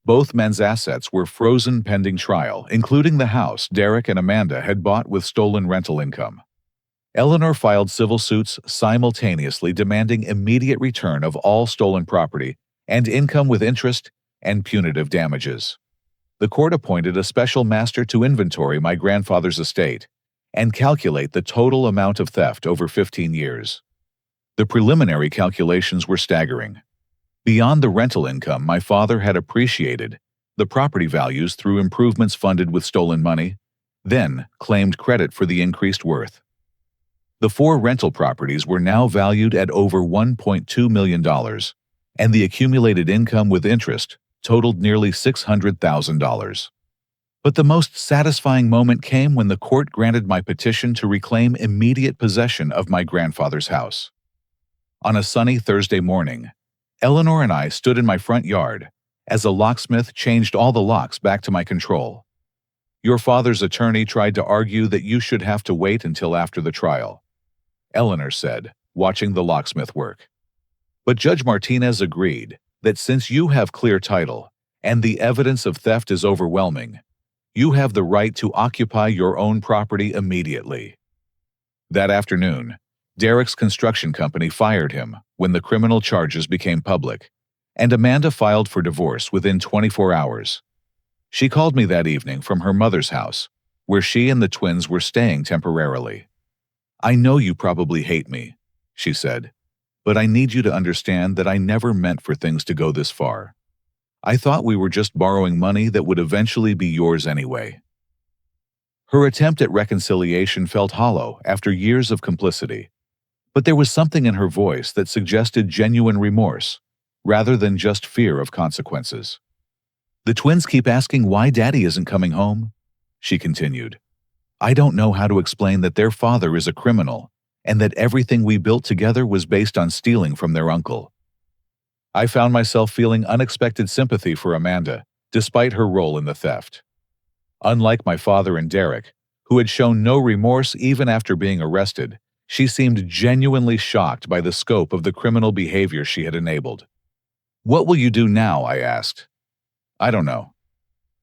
Both men's assets were frozen pending trial, including the house Derek and Amanda had bought with stolen rental income. Eleanor filed civil suits simultaneously, demanding immediate return of all stolen property and income with interest and punitive damages. The court appointed a special master to inventory my grandfather's estate and calculate the total amount of theft over 15 years. The preliminary calculations were staggering. Beyond the rental income my father had appreciated, the property values through improvements funded with stolen money, then claimed credit for the increased worth. The 4 rental properties were now valued at over $1.2 million, and the accumulated income with interest totaled nearly $600,000. But the most satisfying moment came when the court granted my petition to reclaim immediate possession of my grandfather's house. On a sunny Thursday morning, Eleanor and I stood in my front yard as a locksmith changed all the locks back to my control. Your father's attorney tried to argue that you should have to wait until after the trial, Eleanor said, watching the locksmith work. But Judge Martinez agreed that since you have clear title and the evidence of theft is overwhelming, you have the right to occupy your own property immediately. That afternoon, Derek's construction company fired him when the criminal charges became public, and Amanda filed for divorce within 24 hours. She called me that evening from her mother's house, where she and the twins were staying temporarily. "I know you probably hate me," she said, "but I need you to understand that I never meant for things to go this far. I thought we were just borrowing money that would eventually be yours anyway." Her attempt at reconciliation felt hollow after years of complicity, but there was something in her voice that suggested genuine remorse, rather than just fear of consequences. "The twins keep asking why Daddy isn't coming home," she continued. "I don't know how to explain that their father is a criminal and that everything we built together was based on stealing from their uncle." I found myself feeling unexpected sympathy for Amanda, despite her role in the theft. Unlike my father and Derek, who had shown no remorse even after being arrested, she seemed genuinely shocked by the scope of the criminal behavior she had enabled. "What will you do now?" I asked. "I don't know.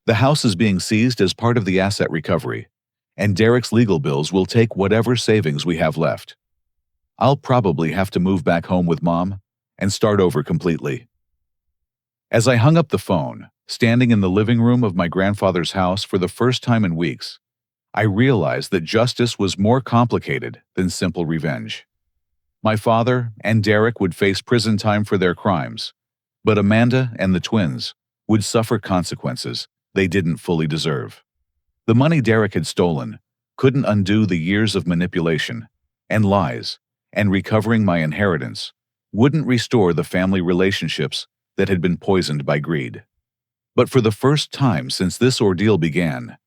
The house is being seized as part of the asset recovery, and Derek's legal bills will take whatever savings we have left. I'll probably have to move back home with Mom and start over completely." As I hung up the phone, standing in the living room of my grandfather's house for the first time in weeks, I realized that justice was more complicated than simple revenge. My father and Derek would face prison time for their crimes, but Amanda and the twins would suffer consequences they didn't fully deserve. The money Derek had stolen couldn't undo the years of manipulation and lies, and recovering my inheritance wouldn't restore the family relationships that had been poisoned by greed. But for the first time since this ordeal began,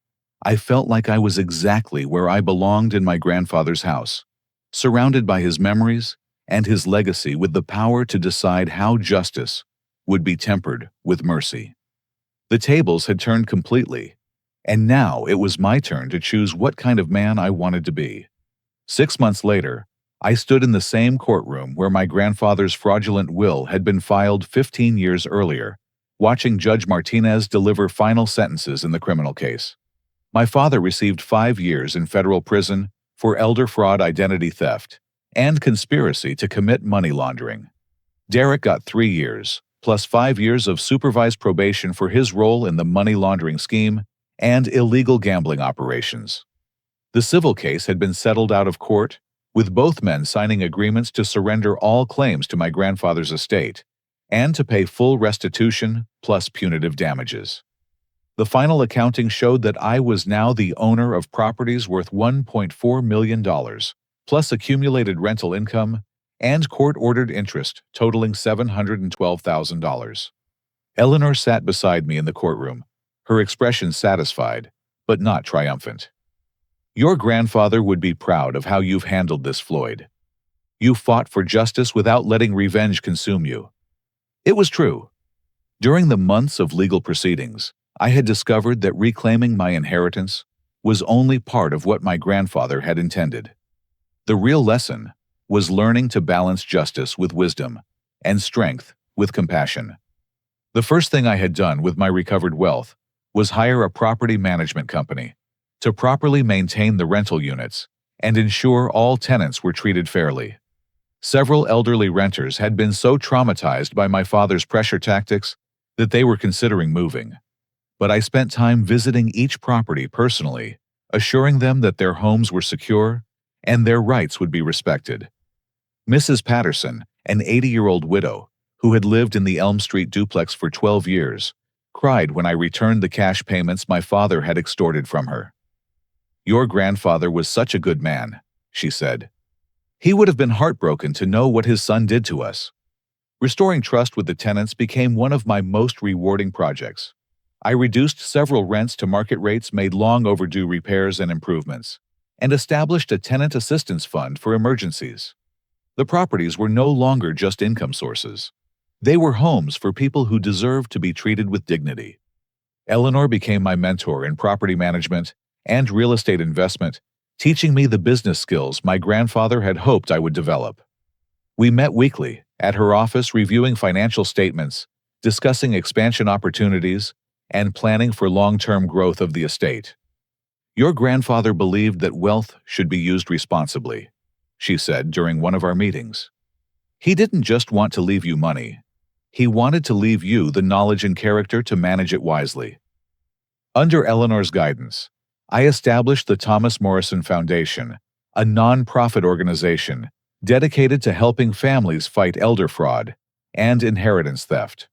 I felt like I was exactly where I belonged in my grandfather's house, surrounded by his memories and his legacy, with the power to decide how justice would be tempered with mercy. The tables had turned completely, and now it was my turn to choose what kind of man I wanted to be. 6 months later, I stood in the same courtroom where my grandfather's fraudulent will had been filed 15 years earlier, watching Judge Martinez deliver final sentences in the criminal case. My father received 5 years in federal prison for elder fraud, identity theft, and conspiracy to commit money laundering. Derek got 3 years, plus 5 years of supervised probation for his role in the money laundering scheme and illegal gambling operations. The civil case had been settled out of court, with both men signing agreements to surrender all claims to my grandfather's estate and to pay full restitution plus punitive damages. The final accounting showed that I was now the owner of properties worth $1.4 million, plus accumulated rental income and court-ordered interest totaling $712,000. Eleanor sat beside me in the courtroom, her expression satisfied, but not triumphant. Your grandfather would be proud of how you've handled this, Floyd. You fought for justice without letting revenge consume you. It was true. During the months of legal proceedings, I had discovered that reclaiming my inheritance was only part of what my grandfather had intended. The real lesson was learning to balance justice with wisdom and strength with compassion. The first thing I had done with my recovered wealth was hire a property management company to properly maintain the rental units and ensure all tenants were treated fairly. Several elderly renters had been so traumatized by my father's pressure tactics that they were considering moving. But I spent time visiting each property personally, assuring them that their homes were secure and their rights would be respected. Mrs. Patterson, an 80-year-old widow who had lived in the Elm Street duplex for 12 years, cried when I returned the cash payments my father had extorted from her. Your grandfather was such a good man, she said. He would have been heartbroken to know what his son did to us. Restoring trust with the tenants became one of my most rewarding projects. I reduced several rents to market rates, made long overdue repairs and improvements, and established a tenant assistance fund for emergencies. The properties were no longer just income sources. They were homes for people who deserved to be treated with dignity. Eleanor became my mentor in property management and real estate investment, teaching me the business skills my grandfather had hoped I would develop. We met weekly at her office, reviewing financial statements, discussing expansion opportunities, and planning for long-term growth of the estate. Your grandfather believed that wealth should be used responsibly, she said during one of our meetings. He didn't just want to leave you money. He wanted to leave you the knowledge and character to manage it wisely. Under Eleanor's guidance, I established the Thomas Morrison Foundation, a non-profit organization dedicated to helping families fight elder fraud and inheritance theft.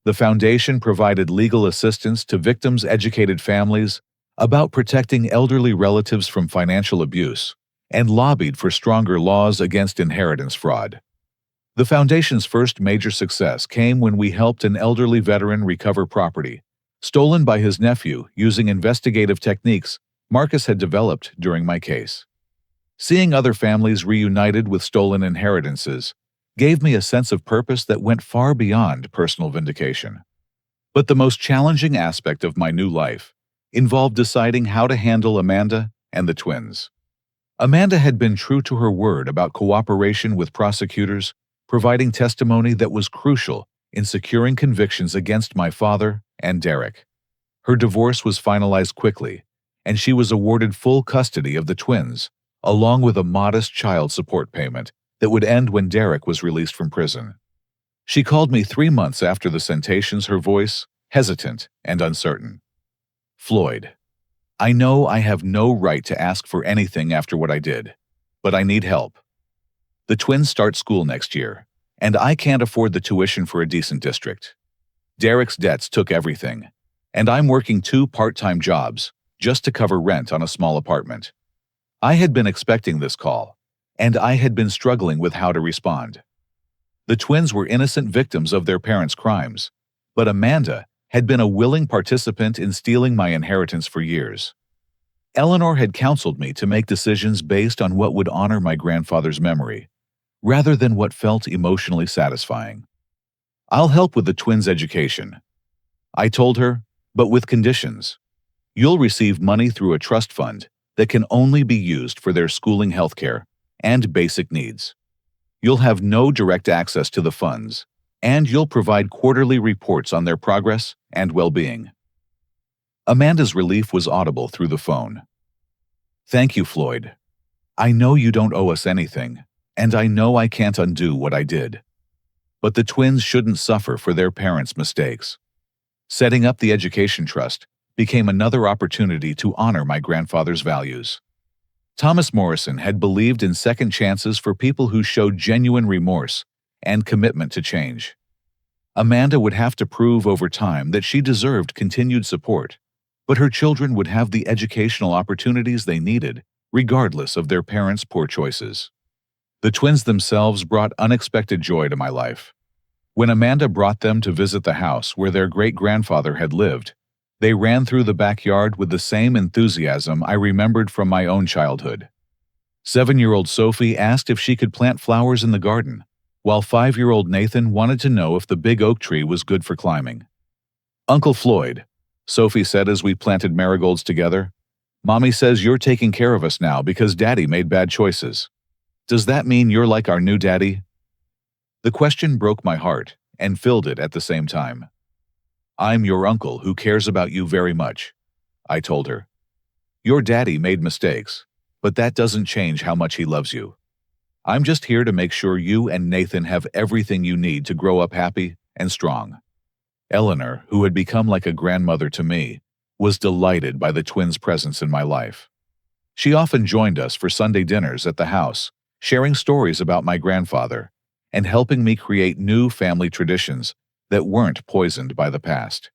The foundation provided legal assistance to victims, educated families about protecting elderly relatives from financial abuse, and lobbied for stronger laws against inheritance fraud. The foundation's first major success came when we helped an elderly veteran recover property stolen by his nephew using investigative techniques Marcus had developed during my case. Seeing other families reunited with stolen inheritances gave me a sense of purpose that went far beyond personal vindication. But the most challenging aspect of my new life involved deciding how to handle Amanda and the twins. Amanda had been true to her word about cooperation with prosecutors, providing testimony that was crucial in securing convictions against my father and Derek. Her divorce was finalized quickly, and she was awarded full custody of the twins, along with a modest child support payment that would end when Derek was released from prison. She called me 3 months after the sentences, her voice hesitant and uncertain. Floyd, I know I have no right to ask for anything after what I did, but I need help. The twins start school next year, and I can't afford the tuition for a decent district. Derek's debts took everything, and I'm working 2 part-time jobs just to cover rent on a small apartment. I had been expecting this call, and I had been struggling with how to respond. The twins were innocent victims of their parents' crimes, but Amanda had been a willing participant in stealing my inheritance for years. Eleanor had counseled me to make decisions based on what would honor my grandfather's memory, rather than what felt emotionally satisfying. I'll help with the twins' education, I told her, but with conditions. You'll receive money through a trust fund that can only be used for their schooling, healthcare, and basic needs. You'll have no direct access to the funds, and you'll provide quarterly reports on their progress and well-being. Amanda's relief was audible through the phone. Thank you, Floyd. I know you don't owe us anything, and I know I can't undo what I did. but the twins shouldn't suffer for their parents' mistakes. Setting up the education trust became another opportunity to honor my grandfather's values. Thomas Morrison had believed in second chances for people who showed genuine remorse and commitment to change. Amanda would have to prove over time that she deserved continued support, but her children would have the educational opportunities they needed, regardless of their parents' poor choices. The twins themselves brought unexpected joy to my life. When Amanda brought them to visit the house where their great-grandfather had lived, they ran through the backyard with the same enthusiasm I remembered from my own childhood. 7-year-old Sophie asked if she could plant flowers in the garden, while 5-year-old Nathan wanted to know if the big oak tree was good for climbing. "Uncle Floyd," Sophie said as we planted marigolds together, "Mommy says you're taking care of us now because Daddy made bad choices. Does that mean you're like our new daddy?" The question broke my heart and filled it at the same time. "I'm your uncle who cares about you very much," I told her. "Your daddy made mistakes, but that doesn't change how much he loves you. I'm just here to make sure you and Nathan have everything you need to grow up happy and strong." Eleanor, who had become like a grandmother to me, was delighted by the twins' presence in my life. She often joined us for Sunday dinners at the house, sharing stories about my grandfather and helping me create new family traditions that weren't poisoned by the past.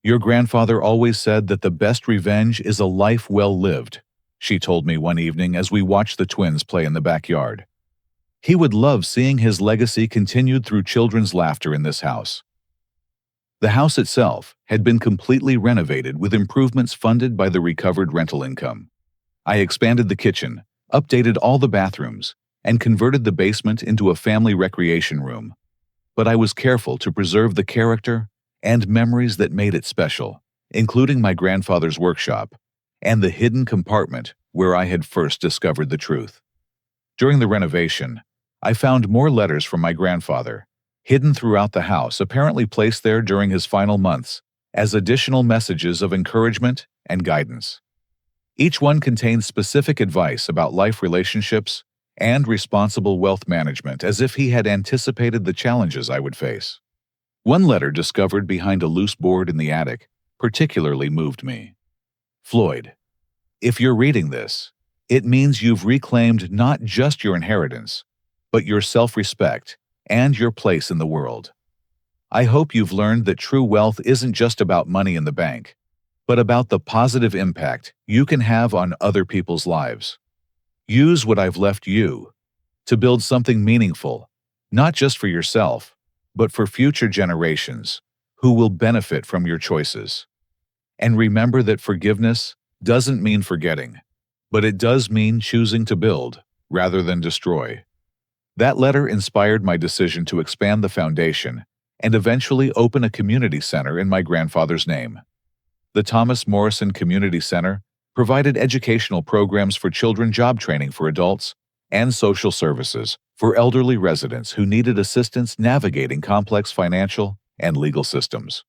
"Your grandfather always said that the best revenge is a life well lived," she told me one evening as we watched the twins play in the backyard. He would love seeing his legacy continued through children's laughter in this house. The house itself had been completely renovated with improvements funded by the recovered rental income. I expanded the kitchen, updated all the bathrooms, and converted the basement into a family recreation room. But I was careful to preserve the character and memories that made it special, including my grandfather's workshop and the hidden compartment where I had first discovered the truth. During the renovation, I found more letters from my grandfather, hidden throughout the house, apparently placed there during his final months, as additional messages of encouragement and guidance. Each one contained specific advice about life relationships and responsible wealth management, as if he had anticipated the challenges I would face. One letter discovered behind a loose board in the attic particularly moved me. "Floyd, if you're reading this, it means you've reclaimed not just your inheritance, but your self-respect and your place in the world. I hope you've learned that true wealth isn't just about money in the bank, but about the positive impact you can have on other people's lives. Use what I've left you to build something meaningful, not just for yourself, but for future generations who will benefit from your choices. And remember that forgiveness doesn't mean forgetting, but it does mean choosing to build rather than destroy." That letter inspired my decision to expand the foundation and eventually open a community center in my grandfather's name. The Thomas Morrison Community Center provided educational programs for children, job training for adults, and social services for elderly residents who needed assistance navigating complex financial and legal systems.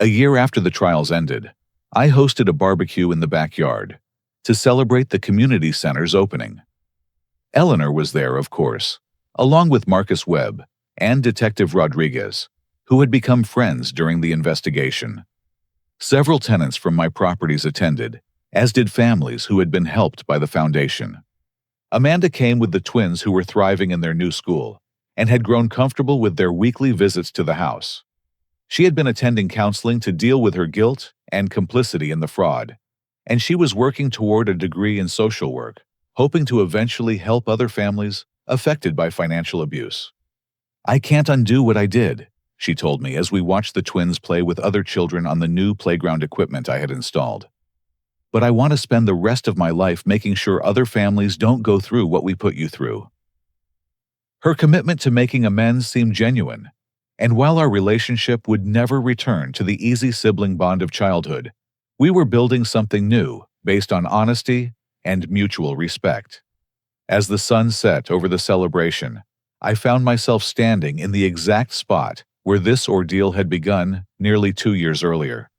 A year after the trials ended, I hosted a barbecue in the backyard to celebrate the community center's opening. Eleanor was there, of course, along with Marcus Webb and Detective Rodriguez, who had become friends during the investigation. Several tenants from my properties attended, as did families who had been helped by the foundation. Amanda came with the twins who were thriving in their new school and had grown comfortable with their weekly visits to the house. She had been attending counseling to deal with her guilt and complicity in the fraud, and she was working toward a degree in social work, hoping to eventually help other families affected by financial abuse. "I can't undo what I did," she told me as we watched the twins play with other children on the new playground equipment I had installed. "But I want to spend the rest of my life making sure other families don't go through what we put you through." Her commitment to making amends seemed genuine, and while our relationship would never return to the easy sibling bond of childhood, we were building something new based on honesty and mutual respect. As the sun set over the celebration, I found myself standing in the exact spot where this ordeal had begun nearly 2 years earlier.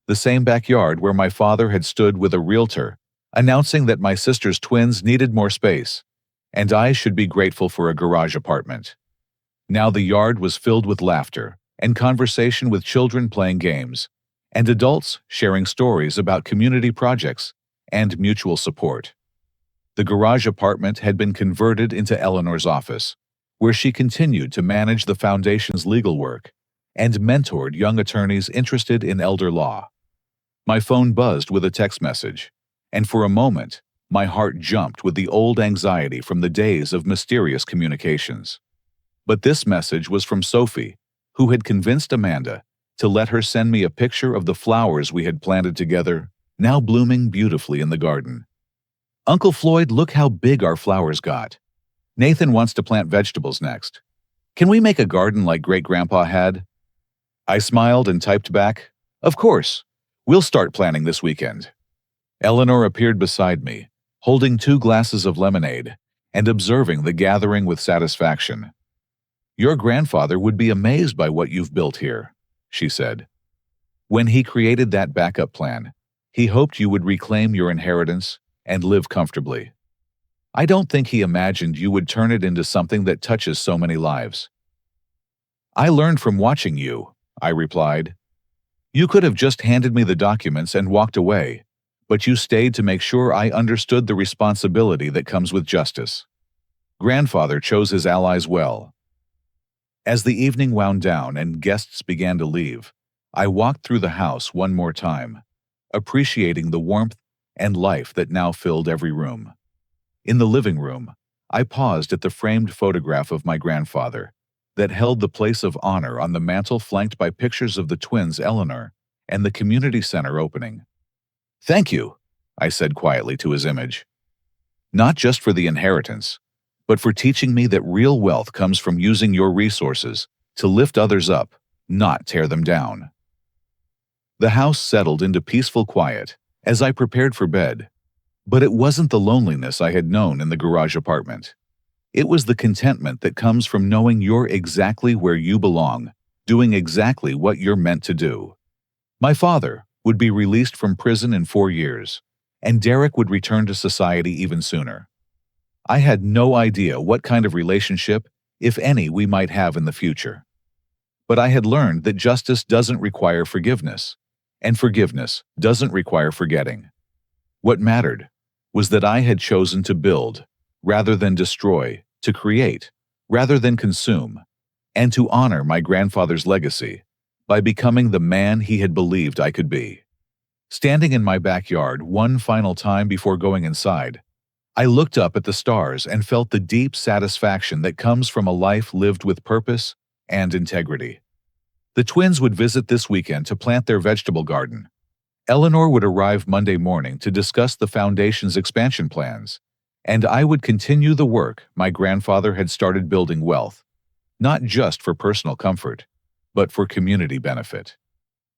The same backyard where my father had stood with a realtor, announcing that my sister's twins needed more space, and I should be grateful for a garage apartment. Now the yard was filled with laughter and conversation, with children playing games and adults sharing stories about community projects and mutual support. The garage apartment had been converted into Eleanor's office, where she continued to manage the foundation's legal work and mentored young attorneys interested in elder law. My phone buzzed with a text message, and for a moment, my heart jumped with the old anxiety from the days of mysterious communications. But this message was from Sophie, who had convinced Amanda to let her send me a picture of the flowers we had planted together, now blooming beautifully in the garden. "Uncle Floyd, look how big our flowers got. Nathan wants to plant vegetables next. Can we make a garden like Great-Grandpa had?" I smiled and typed back, "Of course. We'll start planning this weekend." Eleanor appeared beside me, holding 2 glasses of lemonade and observing the gathering with satisfaction. "Your grandfather would be amazed by what you've built here," she said. "When he created that backup plan, he hoped you would reclaim your inheritance and live comfortably. I don't think he imagined you would turn it into something that touches so many lives." "I learned from watching you," I replied. "You could have just handed me the documents and walked away, but you stayed to make sure I understood the responsibility that comes with justice. Grandfather chose his allies well." As the evening wound down and guests began to leave, I walked through the house one more time, appreciating the warmth and life that now filled every room. In the living room, I paused at the framed photograph of my grandfather that held the place of honor on the mantel, flanked by pictures of the twins Eleanor and the community center opening. "Thank you," I said quietly to his image. "Not just for the inheritance, but for teaching me that real wealth comes from using your resources to lift others up, not tear them down." The house settled into peaceful quiet as I prepared for bed, but it wasn't the loneliness I had known in the garage apartment. It was the contentment that comes from knowing you're exactly where you belong, doing exactly what you're meant to do. My father would be released from prison in 4 years, and Derek would return to society even sooner. I had no idea what kind of relationship, if any, we might have in the future. But I had learned that justice doesn't require forgiveness, and forgiveness doesn't require forgetting. What mattered was that I had chosen to build rather than destroy, to create rather than consume, and to honor my grandfather's legacy by becoming the man he had believed I could be. Standing in my backyard one final time before going inside, I looked up at the stars and felt the deep satisfaction that comes from a life lived with purpose and integrity. The twins would visit this weekend to plant their vegetable garden. Eleanor would arrive Monday morning to discuss the foundation's expansion plans, and I would continue the work my grandfather had started, building wealth, not just for personal comfort, but for community benefit.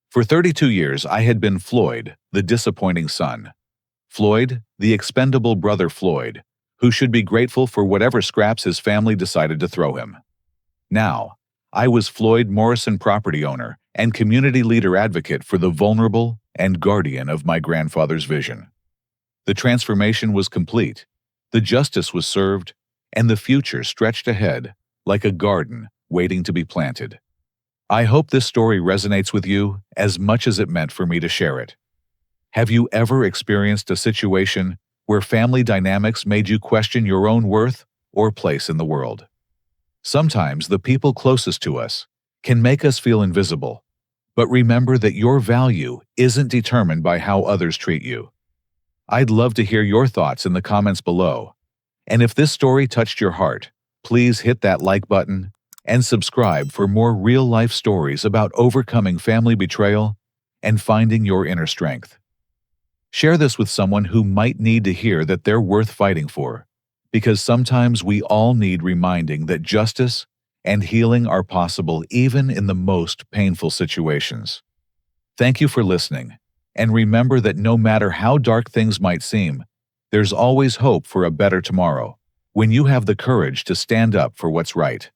For 32 years, I had been Floyd, the disappointing son. Floyd, the expendable brother Floyd, who should be grateful for whatever scraps his family decided to throw him. Now, I was Floyd Morrison, property owner and community leader, advocate for the vulnerable and guardian of my grandfather's vision. The transformation was complete, the justice was served, and the future stretched ahead like a garden waiting to be planted. I hope this story resonates with you as much as it meant for me to share it. Have you ever experienced a situation where family dynamics made you question your own worth or place in the world? Sometimes the people closest to us can make us feel invisible, but remember that your value isn't determined by how others treat you. I'd love to hear your thoughts in the comments below, and if this story touched your heart, please hit that like button and subscribe for more real-life stories about overcoming family betrayal and finding your inner strength. Share this with someone who might need to hear that they're worth fighting for, because sometimes we all need reminding that justice and healing are possible even in the most painful situations. Thank you for listening, and remember that no matter how dark things might seem, there's always hope for a better tomorrow when you have the courage to stand up for what's right.